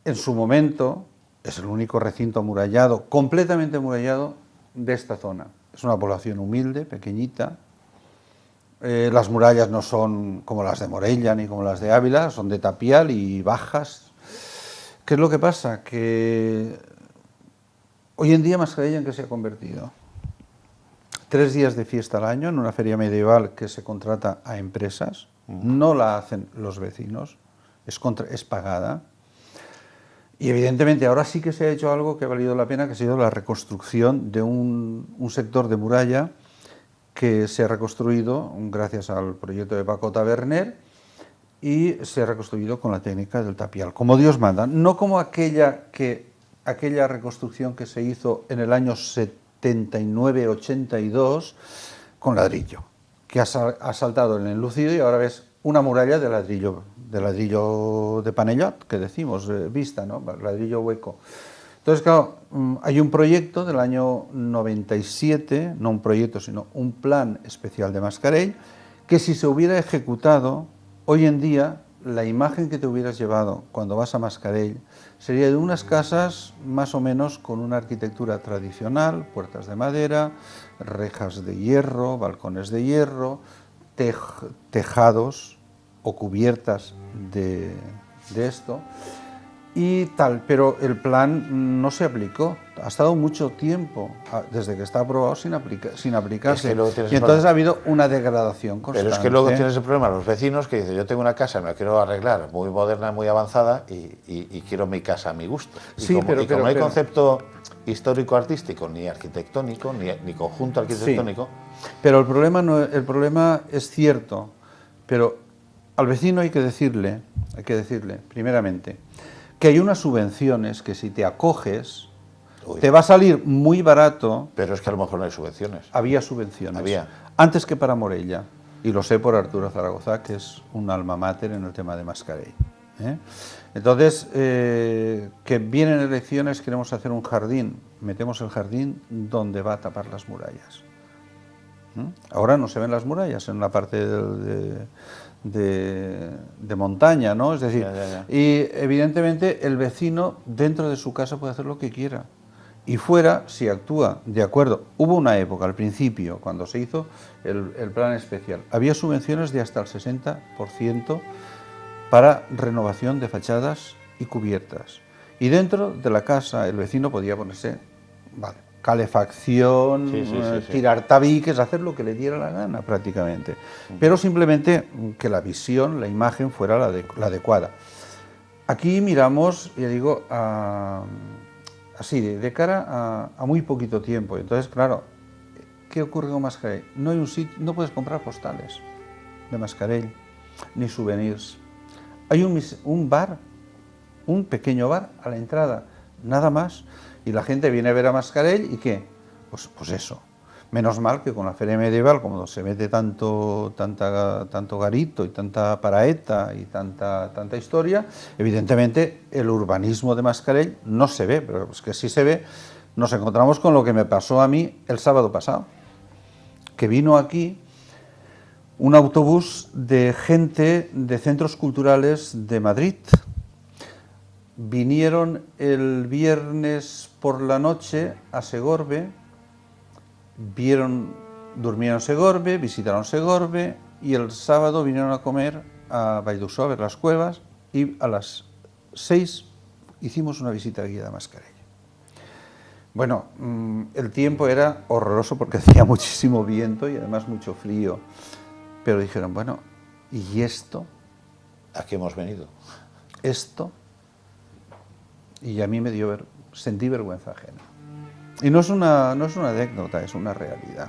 en su momento, es el único recinto amurallado, completamente amurallado, de esta zona. Es una población humilde, pequeñita. Las murallas no son como las de Morella ni como las de Ávila, son de tapial y bajas. ¿Qué es lo que pasa? Que hoy en día Mascarell, ¿en qué se ha convertido? 3 días de fiesta al año en una feria medieval que se contrata a empresas, no la hacen los vecinos, es pagada. Y evidentemente ahora sí que se ha hecho algo que ha valido la pena, que ha sido la reconstrucción de un sector de muralla que se ha reconstruido gracias al proyecto de Paco Taberner y se ha reconstruido con la técnica del tapial, como Dios manda, no como aquella reconstrucción que se hizo en el año 79-82 con ladrillo, que ha saltado el enlucido y ahora ves una muralla de ladrillo de panellot, que decimos, vista, ¿no? Ladrillo hueco. Entonces, claro, hay un proyecto del año 97, no un proyecto, sino un plan especial de Mascarell, que si se hubiera ejecutado, hoy en día, la imagen que te hubieras llevado cuando vas a Mascarell sería de unas casas más o menos con una arquitectura tradicional, puertas de madera, rejas de hierro, balcones de hierro, tejados o cubiertas de esto y tal, pero el plan no se aplicó. Ha estado mucho tiempo desde que está aprobado sin aplicarse. Es que y entonces ha habido una degradación constante. Pero es que luego tienes el problema, los vecinos que dicen, yo tengo una casa, me la quiero arreglar, muy moderna, muy avanzada y quiero mi casa a mi gusto. Sí, como no hay concepto histórico-artístico, ni arquitectónico, ni conjunto arquitectónico. Sí, pero el problema es cierto, pero al vecino hay que decirle, primeramente, que hay unas subvenciones que si te acoges, te va a salir muy barato. Pero es que a lo mejor no hay subvenciones. Había subvenciones. Antes que para Morella, y lo sé por Arturo Zaragoza, que es un alma mater en el tema de Mascarell. Entonces, que vienen elecciones, queremos hacer un jardín, metemos el jardín donde va a tapar las murallas. Ahora no se ven las murallas en la parte de montaña, ¿no? Es decir, y evidentemente el vecino dentro de su casa puede hacer lo que quiera. Y fuera, si actúa de acuerdo, hubo una época al principio, cuando se hizo el plan especial, había subvenciones de hasta el 60% para renovación de fachadas y cubiertas. Y dentro de la casa el vecino podía ponerse, calefacción, tirar tabiques, hacer lo que le diera la gana prácticamente. Pero simplemente que la visión, la imagen fuera la adecuada. Aquí miramos, ya digo, así, de cara a muy poquito tiempo. Entonces, claro, ¿qué ocurre con Mascarell? No hay un sitio, no puedes comprar postales de Mascarell, ni souvenirs. Hay un bar, un pequeño bar a la entrada, nada más. Y la gente viene a ver a Mascarell y ¿qué? Pues eso. Menos mal que con la feria medieval, como se mete tanto garito y tanta paraeta y tanta historia, evidentemente el urbanismo de Mascarell no se ve, pero es que sí se ve. Nos encontramos con lo que me pasó a mí el sábado pasado, que vino aquí un autobús de gente de centros culturales de Madrid. Vinieron el viernes por la noche a Segorbe, durmieron en Segorbe, visitaron Segorbe y el sábado vinieron a comer a Valldussó, a ver las cuevas, y a las 6 hicimos una visita guiada a Mascarell. Bueno, el tiempo era horroroso porque hacía muchísimo viento y además mucho frío, pero dijeron, bueno, ¿y esto? ¿A qué hemos venido? Esto... Y a mí sentí vergüenza ajena. Y no es una anécdota, es una realidad.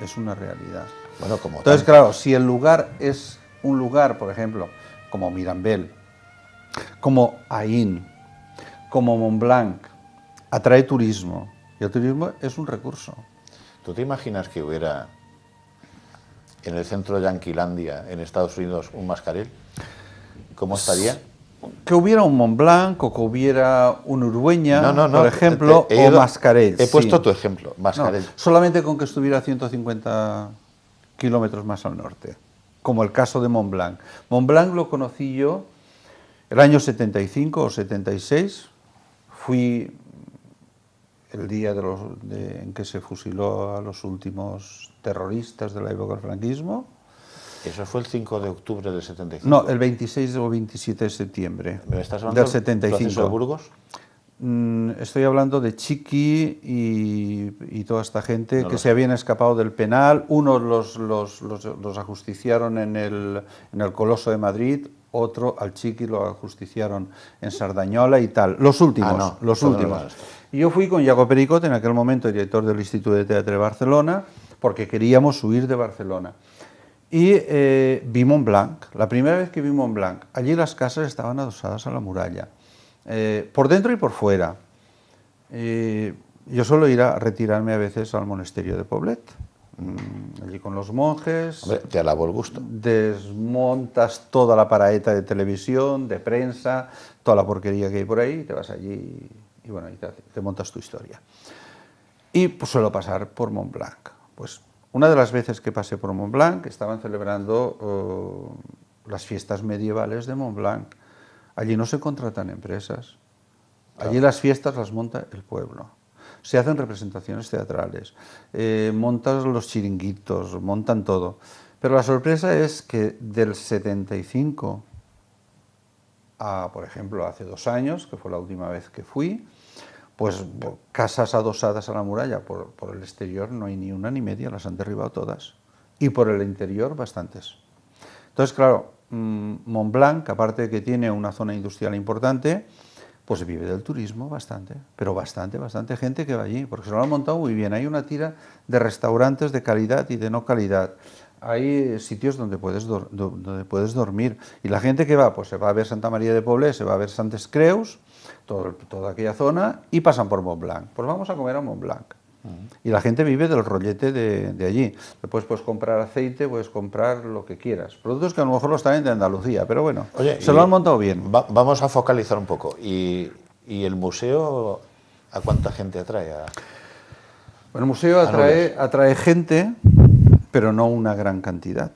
es una realidad. Bueno, como Entonces, tanto. claro, si el lugar es un lugar, por ejemplo, como Mirambel, como Aín, como Montblanc, atrae turismo, y el turismo es un recurso. ¿Tú te imaginas que hubiera en el centro de Yanquilandia, en Estados Unidos, un Mascarell? ¿Cómo estaría? Que hubiera un Montblanc o que hubiera un Urdueña, No, por ejemplo, o Mascarell. He puesto sí. tu ejemplo, Mascarell. No, solamente con que estuviera a 150 kilómetros más al norte, como el caso de Montblanc. Montblanc lo conocí yo el año 75 o 76, fui el día en que se fusiló a los últimos terroristas de la época del franquismo. Eso fue el 5 de octubre del 75. No, el 26 o 27 de septiembre ¿Me estás hablando del 75. del proceso de Burgos? Estoy hablando de Chiqui y toda esta gente No que lo se habían escapado del penal. Unos los ajusticiaron en el Coloso de Madrid, otro al Chiqui lo ajusticiaron en Sardañola y tal. Los últimos, no, los todo últimos. no. Y yo fui con Iago Pericot, en aquel momento director del Instituto de Teatro de Barcelona, porque queríamos huir de Barcelona. Y vi Montblanc, la primera vez que vi Montblanc. Allí las casas estaban adosadas a la muralla, por dentro y por fuera. Yo suelo ir a retirarme a veces al monasterio de Poblet, allí con los monjes. Hombre, te alabo el gusto. Desmontas toda la paraeta de televisión, de prensa, toda la porquería que hay por ahí, te vas allí y bueno, y te montas tu historia. Y pues suelo pasar por Montblanc. Pues una de las veces que pasé por Montblanc estaban celebrando las fiestas medievales de Montblanc. Allí no se contratan empresas. Allí las fiestas las monta el pueblo. Se hacen representaciones teatrales, montan los chiringuitos, montan todo. Pero la sorpresa es que del 75 a, por ejemplo, hace 2 años, que fue la última vez que fui, pues casas adosadas a la muralla por el exterior no hay ni una ni media, las han derribado todas. Y por el interior bastantes. Entonces, claro, Montblanc, aparte de que tiene una zona industrial importante, pues vive del turismo bastante, pero bastante gente que va allí, porque se lo han montado muy bien. Hay una tira de restaurantes de calidad y de no calidad. Hay sitios donde puedes dormir. Y la gente que va, pues se va a ver Santa María de Poblet, se va a ver Santes Creus, toda aquella zona, y pasan por Montblanc. Pues vamos a comer a Montblanc. Y la gente vive del rollete de allí. Después puedes comprar aceite, puedes comprar lo que quieras. Productos que a lo mejor los traen de Andalucía, pero bueno, Oye, se lo han montado bien. Vamos a focalizar un poco. ¿Y el museo a cuánta gente atrae? Bueno, el museo atrae gente, pero no una gran cantidad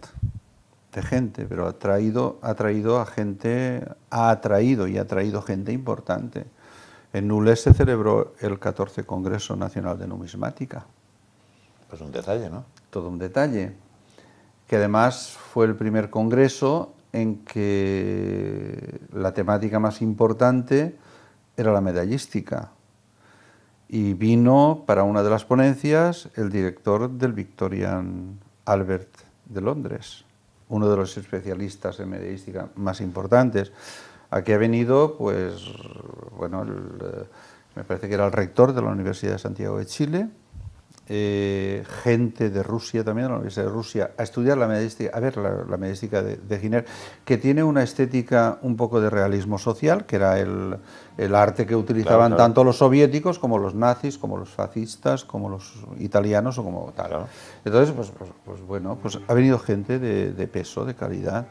de gente, pero ha atraído gente importante. En Nules se celebró el 14 Congreso Nacional de Numismática. Pues un detalle, ¿no? Todo un detalle. Que además fue el primer congreso en que la temática más importante era la medallística. Y vino para una de las ponencias el director del Victorian Albert de Londres, uno de los especialistas en medallística más importantes. Aquí ha venido, pues, bueno, me parece que era el rector de la Universidad de Santiago de Chile, gente de Rusia también, de la Universidad de Rusia, a estudiar la medallística, a ver la medallística de Giner, que tiene una estética un poco de realismo social, que era el arte que utilizaban tanto los soviéticos como los nazis, como los fascistas, como los italianos o como tal. Claro. Entonces, pues bueno, pues ha venido gente de peso, de calidad,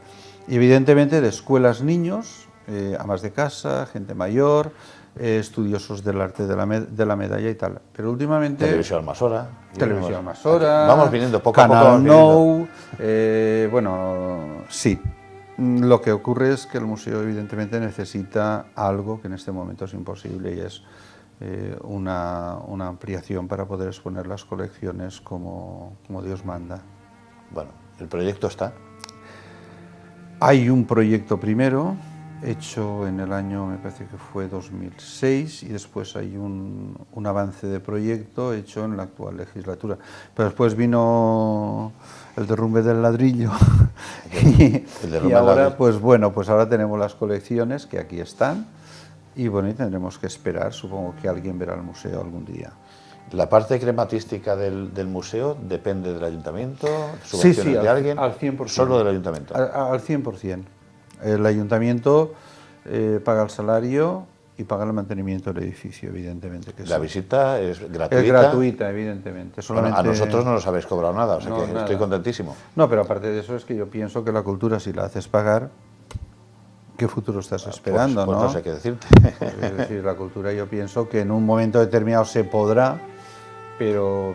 y evidentemente de escuelas niños, amas de casa, gente mayor, estudiosos del arte de la medalla y tal. Pero últimamente... Televisión Almasora. Vamos viniendo poco a poco. Canal Nou, bueno, sí. Lo que ocurre es que el museo evidentemente necesita algo que en este momento es imposible y es una ampliación para poder exponer las colecciones como Dios manda. Bueno, ¿el proyecto está? Hay un proyecto primero, hecho en el año, me parece que fue 2006, y después hay un avance de proyecto hecho en la actual legislatura. Pero después vino el derrumbe del ladrillo y ahora, pues bueno, pues ahora tenemos las colecciones que aquí están y bueno, y tendremos que esperar, supongo que alguien verá el museo algún día. ¿La parte crematística del museo depende del ayuntamiento? Sí, ¿Subvenciones de alguien? al 100%. ¿Solo del ayuntamiento? Al 100%. El ayuntamiento paga el salario y paga el mantenimiento del edificio, evidentemente. Que ¿La visita es gratuita? Es gratuita, evidentemente. Bueno, a nosotros no nos habéis cobrado nada, o sea No, que nada. estoy contentísimo. No, pero aparte de eso es que yo pienso que la cultura, si la haces pagar, ¿qué futuro estás esperando? Pues ¿no? no sé qué decirte. Es decir, la cultura yo pienso que en un momento determinado se podrá, pero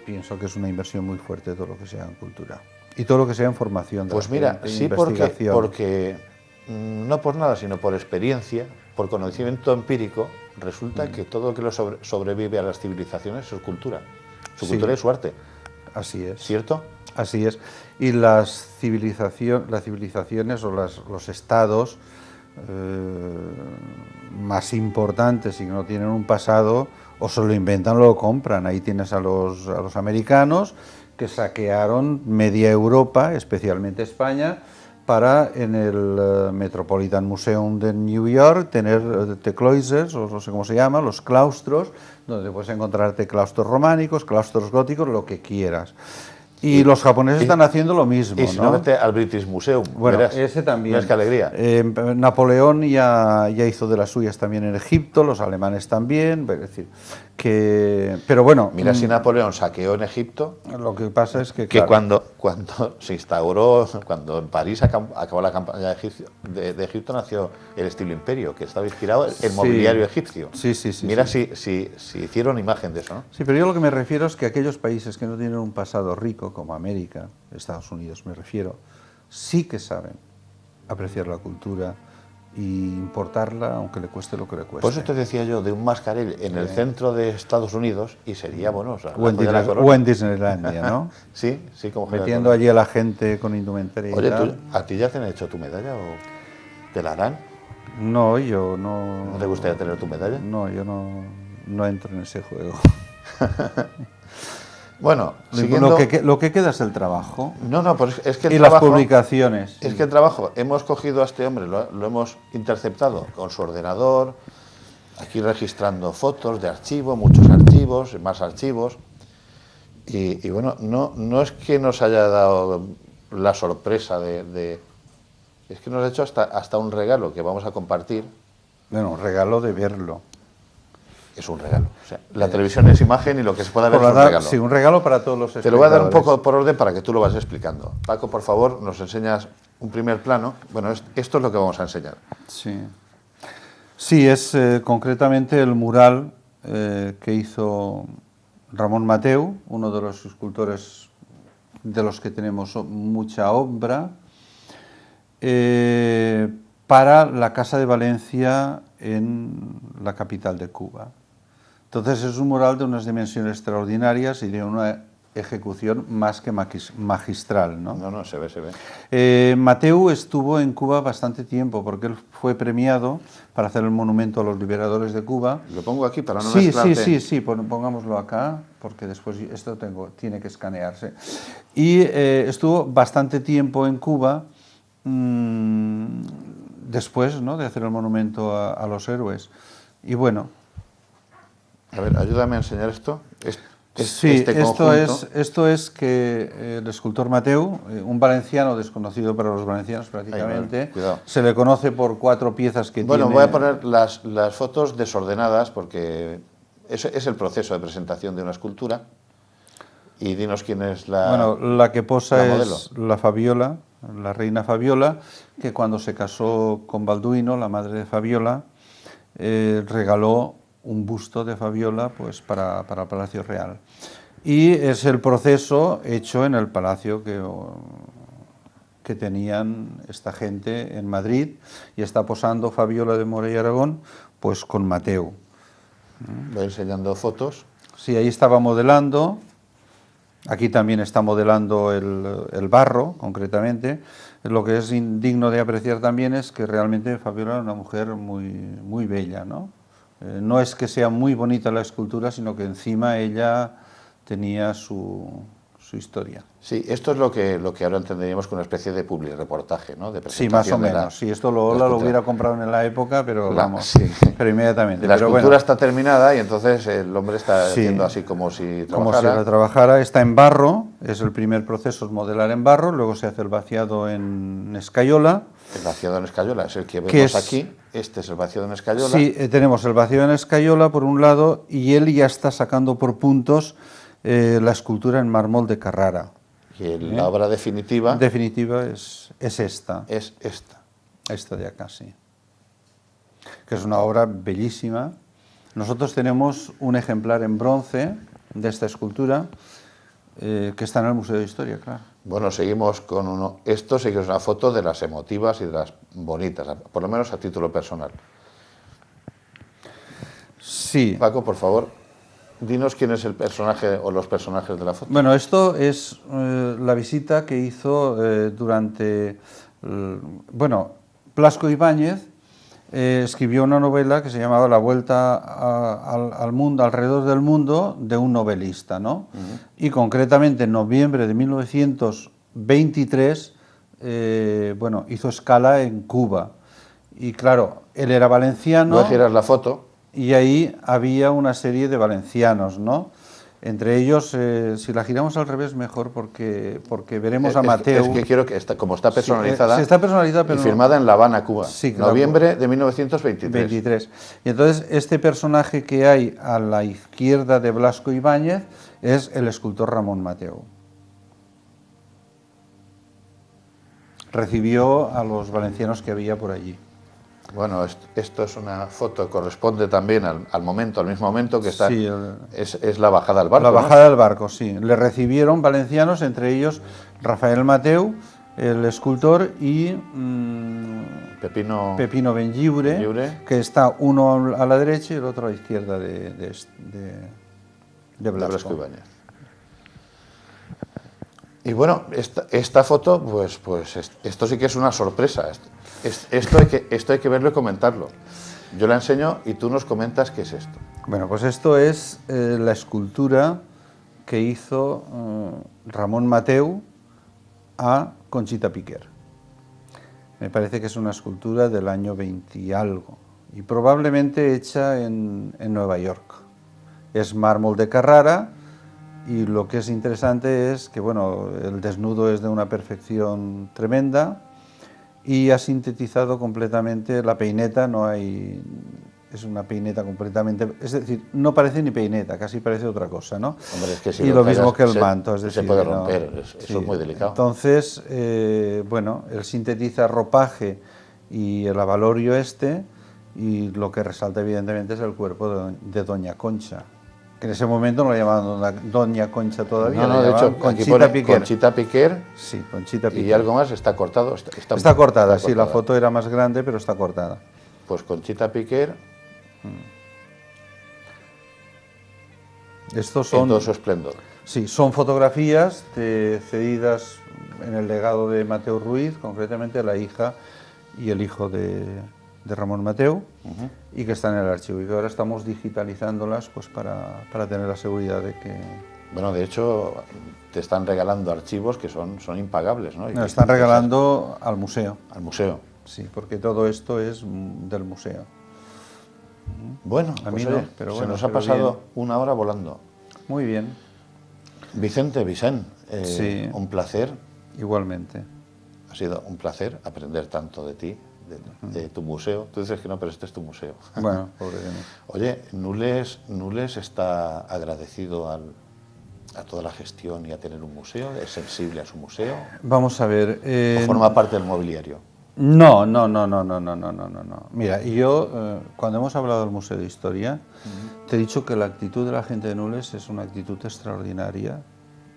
pienso que es una inversión muy fuerte todo lo que sea en cultura. Y todo lo que sea en formación. Pues mira, sí, investigación. porque no por nada, sino por experiencia, por conocimiento empírico, resulta que todo lo que sobrevive a las civilizaciones es cultura. Su cultura y su arte. Así es. ¿Cierto? Así es. Y las civilizaciones o los estados más importantes y que no tienen un pasado, o se lo inventan o lo compran. Ahí tienes a los americanos que saquearon media Europa, especialmente España, para en el Metropolitan Museum de New York tener the cloisters, o no sé cómo se llama, los claustros, donde puedes encontrarte claustros románicos, claustros góticos, lo que quieras. Y los japoneses están haciendo lo mismo. Y si no, vete al British Museum, bueno, verás. ese también. Verás qué alegría. Napoleón ya hizo de las suyas también en Egipto, los alemanes también, es decir, que... Pero bueno... Mira si Napoleón saqueó en Egipto... Lo que pasa es que... Que claro, cuando se instauró, cuando en París acabó la campaña de Egipto, nació el estilo imperio, que estaba inspirado en el mobiliario egipcio. Sí. Mira si hicieron imagen de eso, ¿no? Sí, pero yo lo que me refiero es que aquellos países que no tienen un pasado rico, como América, Estados Unidos me refiero, sí que saben apreciar la cultura y importarla, aunque le cueste lo que le cueste. Por eso te decía yo, de un mascarell en el centro de Estados Unidos, y sería, bueno, o sea, o en Disneylandia, ¿no? sí, como metiendo allí a la gente con indumentaria y Oye, tal. ¿a ti ya te han hecho tu medalla o te la harán? No, yo no... ¿No te gustaría tener tu medalla? No, yo no entro en ese juego. Bueno, siguiendo... lo que queda es el trabajo. No, pues es que el y trabajo, las publicaciones. Es que el trabajo, hemos cogido a este hombre, lo hemos interceptado con su ordenador, aquí registrando fotos de archivo, muchos archivos, más archivos, y bueno, no es que nos haya dado la sorpresa es que nos ha hecho hasta un regalo que vamos a compartir. Bueno, un regalo de verlo. Es un regalo. O sea, la televisión es imagen y lo que se pueda ver es un regalo. Sí, un regalo para todos los espectadores. Te lo voy a dar un poco por orden para que tú lo vayas explicando. Paco, por favor, nos enseñas un primer plano. Bueno, esto es lo que vamos a enseñar. Sí, es concretamente el mural que hizo Ramón Mateu, uno de los escultores de los que tenemos mucha obra, para la Casa de Valencia en la capital de Cuba. Entonces es un mural de unas dimensiones extraordinarias y de una ejecución más que magistral, ¿no? No, se ve. Mateu estuvo en Cuba bastante tiempo porque él fue premiado para hacer el monumento a los liberadores de Cuba. Lo pongo aquí para no mezclarte. Sí, pongámoslo acá porque después esto tiene que escanearse. Y estuvo bastante tiempo en Cuba después, ¿no?, de hacer el monumento a los héroes. Y bueno... A ver, ayúdame a enseñar esto. Esto es que el escultor Mateu, un valenciano desconocido para los valencianos prácticamente, se le conoce por 4 piezas que tiene... Bueno, voy a poner las fotos desordenadas porque es el proceso de presentación de una escultura. Y dinos quién es la... Bueno, la que posa modelo. Es la Fabiola, la reina Fabiola, que cuando se casó con Balduino, la madre de Fabiola, regaló un busto de Fabiola pues para el Palacio Real. Y es el proceso hecho en el palacio que tenían esta gente en Madrid, y está posando Fabiola de Mora y Aragón pues con Mateu. Voy enseñando fotos. Sí, ahí estaba modelando. Aquí también está modelando el barro, concretamente. Lo que es digno de apreciar también es que realmente Fabiola era una mujer muy bella, ¿no? No es que sea muy bonita la escultura, sino que encima ella tenía su su historia. Sí, esto es lo que ahora entenderíamos como una especie de publireportaje, ¿no? De Sí, más o presentación de la- menos. Sí, esto lo hubiera comprado en la época, pero vamos, sí. pero inmediatamente. La Pero escultura bueno, está terminada y entonces el hombre está sí, haciendo así como si como si trabajara. la trabajara. Está en barro, es el primer proceso, es modelar en barro, luego se hace el vaciado en escayola. El vaciado en escayola es el que Que vemos es- aquí. Este es el vaciado en escayola. Sí, tenemos el vaciado en escayola por un lado y él ya está sacando por puntos la escultura en mármol de Carrara. Y la obra definitiva En definitiva es esta, es esta. esta de acá, sí. Que es una obra bellísima. Nosotros tenemos un ejemplar en bronce de esta escultura que está en el Museo de Historia, claro. Bueno, seguimos con uno. Esto sí que es una foto de las emotivas y de las bonitas, por lo menos a título personal. Sí. Paco, por favor, dinos quién es el personaje o los personajes de la foto. Bueno, esto es la visita que hizo durante... bueno, Blasco Ibáñez escribió una novela que se llamaba La vuelta al mundo, alrededor del mundo, de un novelista, ¿no? Y concretamente en noviembre de 1923, bueno, hizo escala en Cuba. Y claro, él era valenciano. Voy a girar la foto. Y ahí había una serie de valencianos, ¿no? Entre ellos, si la giramos al revés, mejor, porque veremos a Mateu. Es que quiero que, como está personalizada, sí, está personalizada, pero y firmada en La Habana, Cuba, sí, claro, noviembre de 1923. 23. Y entonces, este personaje que hay a la izquierda de Blasco Ibáñez es el escultor Ramón Mateu. Recibió a los valencianos que había por allí. Bueno, esto es una foto, corresponde también al momento, al mismo momento que está, Sí, es la bajada al barco. La ¿no? bajada del barco, sí. Le recibieron valencianos, entre ellos Rafael Mateu, el escultor, y Pepino Benlliure, que está uno a la derecha y el otro a la izquierda de Blasco Ibáñez. Y bueno, esta foto, pues esto sí que es una sorpresa. Esto hay que verlo y comentarlo. Yo la enseño y tú nos comentas qué es esto. Bueno, pues esto es la escultura que hizo Ramón Mateu a Conchita Piquer. Me parece que es una escultura del año 20 y algo, y probablemente hecha en Nueva York. Es mármol de Carrara, y lo que es interesante es que, bueno, el desnudo es de una perfección tremenda, y ha sintetizado completamente la peineta. No hay... es una peineta completamente... es decir, no parece ni peineta, casi parece otra cosa, ¿no? Hombre, es que si y lo mismo que el manto, es decir... se puede romper, ¿no? eso es muy delicado. Entonces, bueno, él sintetiza ropaje y el avalorio y lo que resalta evidentemente es el cuerpo de Doña Concha, que en ese momento no la llamaban Doña Concha todavía. No, de hecho, Conchita Piquer. Conchita Piquer. Sí, Conchita Piquer. Y algo más, está cortado. Está cortada, sí, la foto era más grande, pero está cortada. Pues Conchita Piquer. Estos son... en todo su esplendor. Sí, son fotografías cedidas en el legado de Mateu Ruiz, concretamente la hija y el hijo de Ramón Mateu, y que están en el archivo, y que ahora estamos digitalizándolas pues para tener la seguridad de que... Bueno, de hecho, te están regalando archivos que son impagables, ¿no? No, están regalando al museo. Al museo. Sí, porque todo esto es del museo. Bueno, a pues mí no, oye, pero se bueno, nos ha pero pasado bien. una hora volando. Muy bien. Vicente, sí, un placer. Igualmente. Ha sido un placer aprender tanto de ti, de tu museo. Tú dices que no, pero este es tu museo. Bueno, pobre de mí. Oye, Nules está agradecido a toda la gestión y a tener un museo, es sensible a su museo. Vamos a ver. ¿O forma parte del mobiliario? No. Mira, yo cuando hemos hablado del Museo de Historia, te he dicho que la actitud de la gente de Nules es una actitud extraordinaria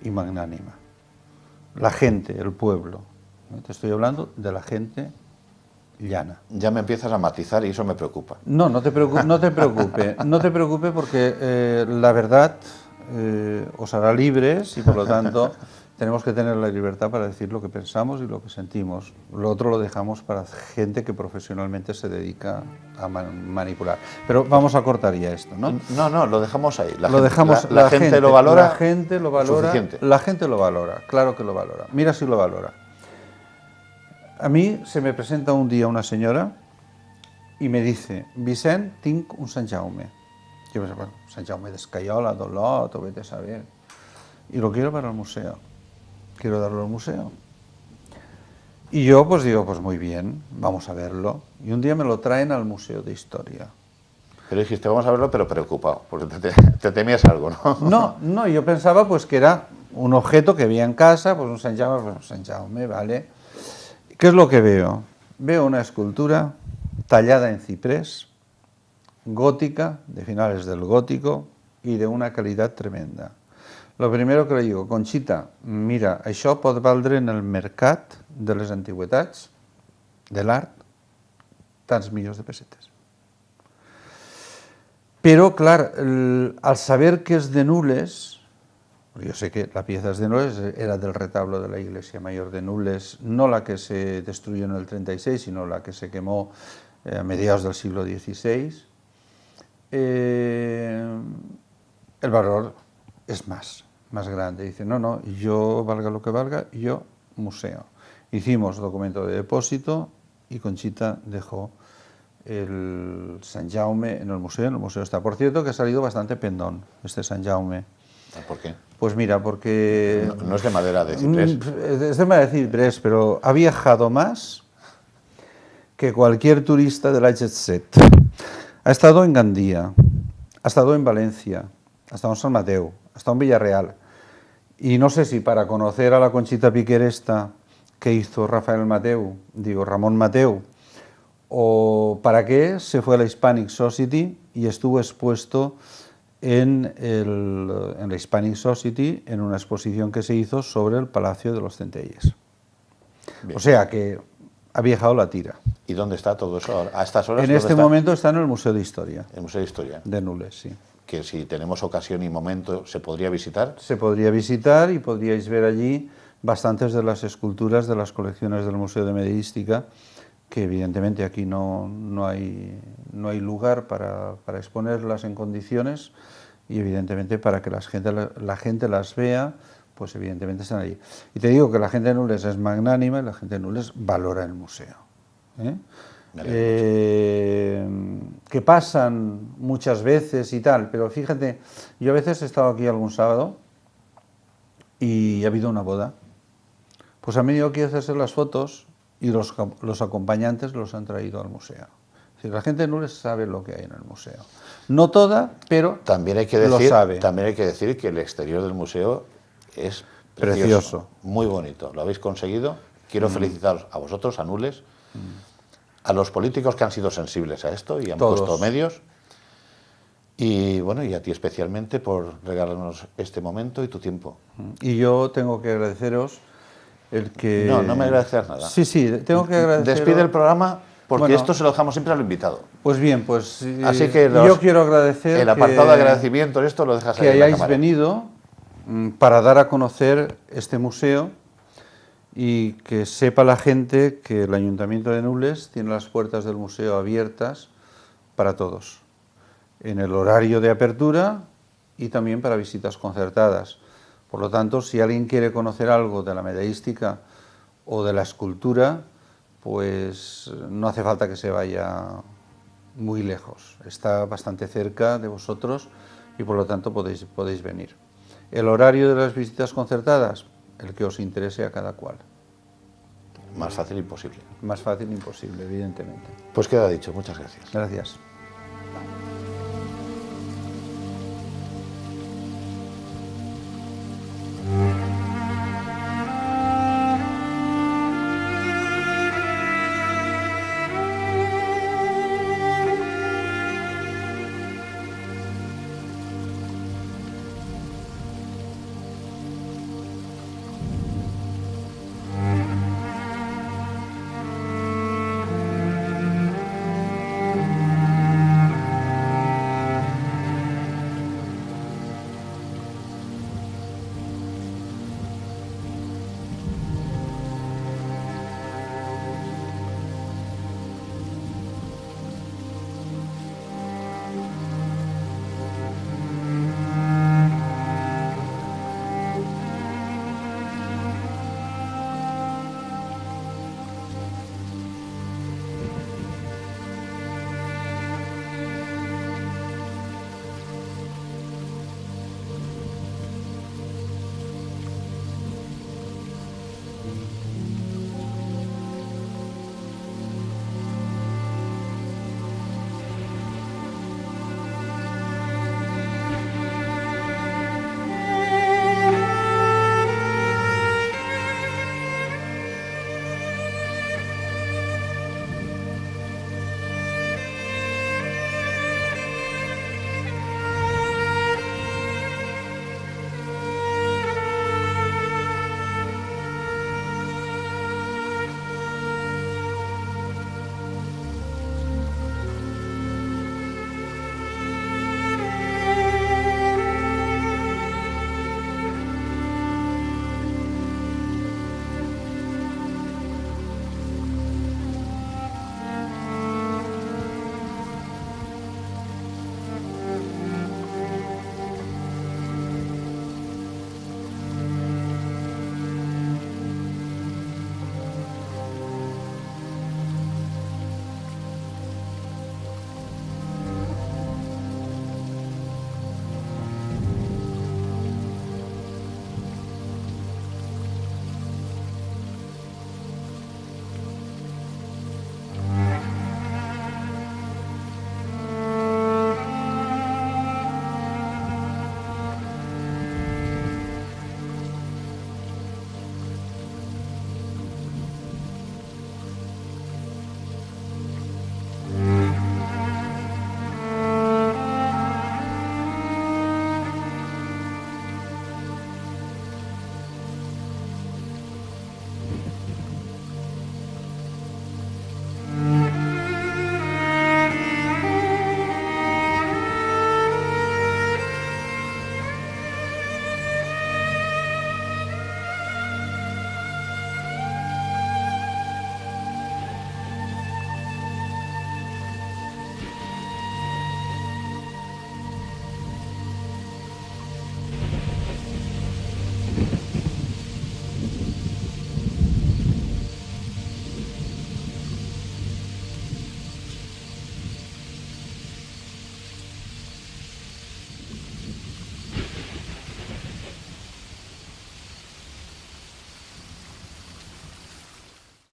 y magnánima. La gente, el pueblo. ¿No? Te estoy hablando de la gente llana. Ya me empiezas a matizar y eso me preocupa. No te preocupe porque la verdad os hará libres y por lo tanto tenemos que tener la libertad para decir lo que pensamos y lo que sentimos. Lo otro lo dejamos para gente que profesionalmente se dedica a manipular. Pero vamos a cortar ya esto, ¿no? No, lo dejamos ahí. La gente lo valora. La gente lo valora. Suficiente. La gente lo valora, claro que lo valora. Mira si lo valora. A mí se me presenta un día una señora y me dice: Vicent, tinc un Sant Jaume. Yo pensé, bueno, Sant Jaume de Escaiola, d'Olot, o vete a saber. Y lo quiero para el museo. Quiero darlo al museo. Y yo pues digo, pues muy bien, vamos a verlo. Y un día me lo traen al Museo de Historia. Pero dijiste, vamos a verlo, pero preocupado, porque te temías algo, ¿no? No, yo pensaba pues que era un objeto que había en casa, pues un Sant Jaume, pues un Sant Jaume, ¿vale? ¿Qué es lo que veo? Veo una escultura tallada en ciprés, gótica, de finales del gótico, y de una calidad tremenda. Lo primero que le digo, Conxita, mira, això pot valdre en el mercat de les antigüetats, de l'art, tants milions de pessetes. Pero, claro, al saber que es de Nules, yo sé que la pieza es de Nules, era del retablo de la iglesia mayor de Nules, no la que se destruyó en el 36, sino la que se quemó a mediados del siglo XVI, el valor es más grande. Dice, no, yo valga lo que valga, yo museo. Hicimos documento de depósito y Conxita dejó el Sant Jaume en el museo está. Por cierto que ha salido bastante pendón este Sant Jaume. ¿Por qué? Pues mira, porque... No es de madera de ciprés. Es de madera de ciprés, pero ha viajado más que cualquier turista de la Jet Set. Ha estado en Gandía, ha estado en Valencia, ha estado en San Mateu, ha estado en Villarreal. Y no sé si para conocer a la Conxita Piquer esta que hizo Ramón Mateu, o para qué se fue a la Hispanic Society y estuvo expuesto en la Hispanic Society en una exposición que se hizo sobre el Palacio de los Centelles. Bien. O sea que ha viajado la tira. ¿Y dónde está todo eso ahora? ¿A estas horas? En este momento está en el Museo de Historia. El Museo de Historia. De Nules, sí. Que si tenemos ocasión y momento, ¿se podría visitar? Se podría visitar y podríais ver allí bastantes de las esculturas de las colecciones del Museo de Medieística, que evidentemente aquí no hay lugar para exponerlas en condiciones y evidentemente para que la gente las vea, pues evidentemente están allí. Y te digo que la gente de Nules es magnánima y la gente de Nules valora el museo. Que pasan muchas veces y tal, pero fíjate, yo a veces he estado aquí algún sábado y ha habido una boda, pues han venido aquí a hacerse las fotos y los acompañantes los han traído al museo. Es decir, la gente de Nules sabe lo que hay en el museo. No toda, pero también hay que decir, lo sabe. También hay que decir que el exterior del museo es precioso. Muy bonito. Lo habéis conseguido. Quiero felicitaros a vosotros, a Nules, a los políticos que han sido sensibles a esto y han puesto medios. Y bueno, y a ti especialmente por regalarnos este momento y tu tiempo. Y yo tengo que agradeceros el que... No me agradeces nada. Sí, tengo que agradecer... Despide el programa porque esto se lo dejamos siempre al invitado. Pues bien, pues así que yo quiero agradecer el apartado de agradecimiento, esto lo dejas ahí que en la hayáis cámara. venido para dar a conocer este museo y que sepa la gente que el Ayuntamiento de Nules tiene las puertas del museo abiertas para todos, en el horario de apertura y también para visitas concertadas. Por lo tanto, si alguien quiere conocer algo de la medieística o de la escultura, pues no hace falta que se vaya muy lejos. Está bastante cerca de vosotros y por lo tanto podéis venir. El horario de las visitas concertadas, el que os interese a cada cual. Más fácil imposible. Más fácil imposible, evidentemente. Pues queda dicho. Muchas gracias. Gracias.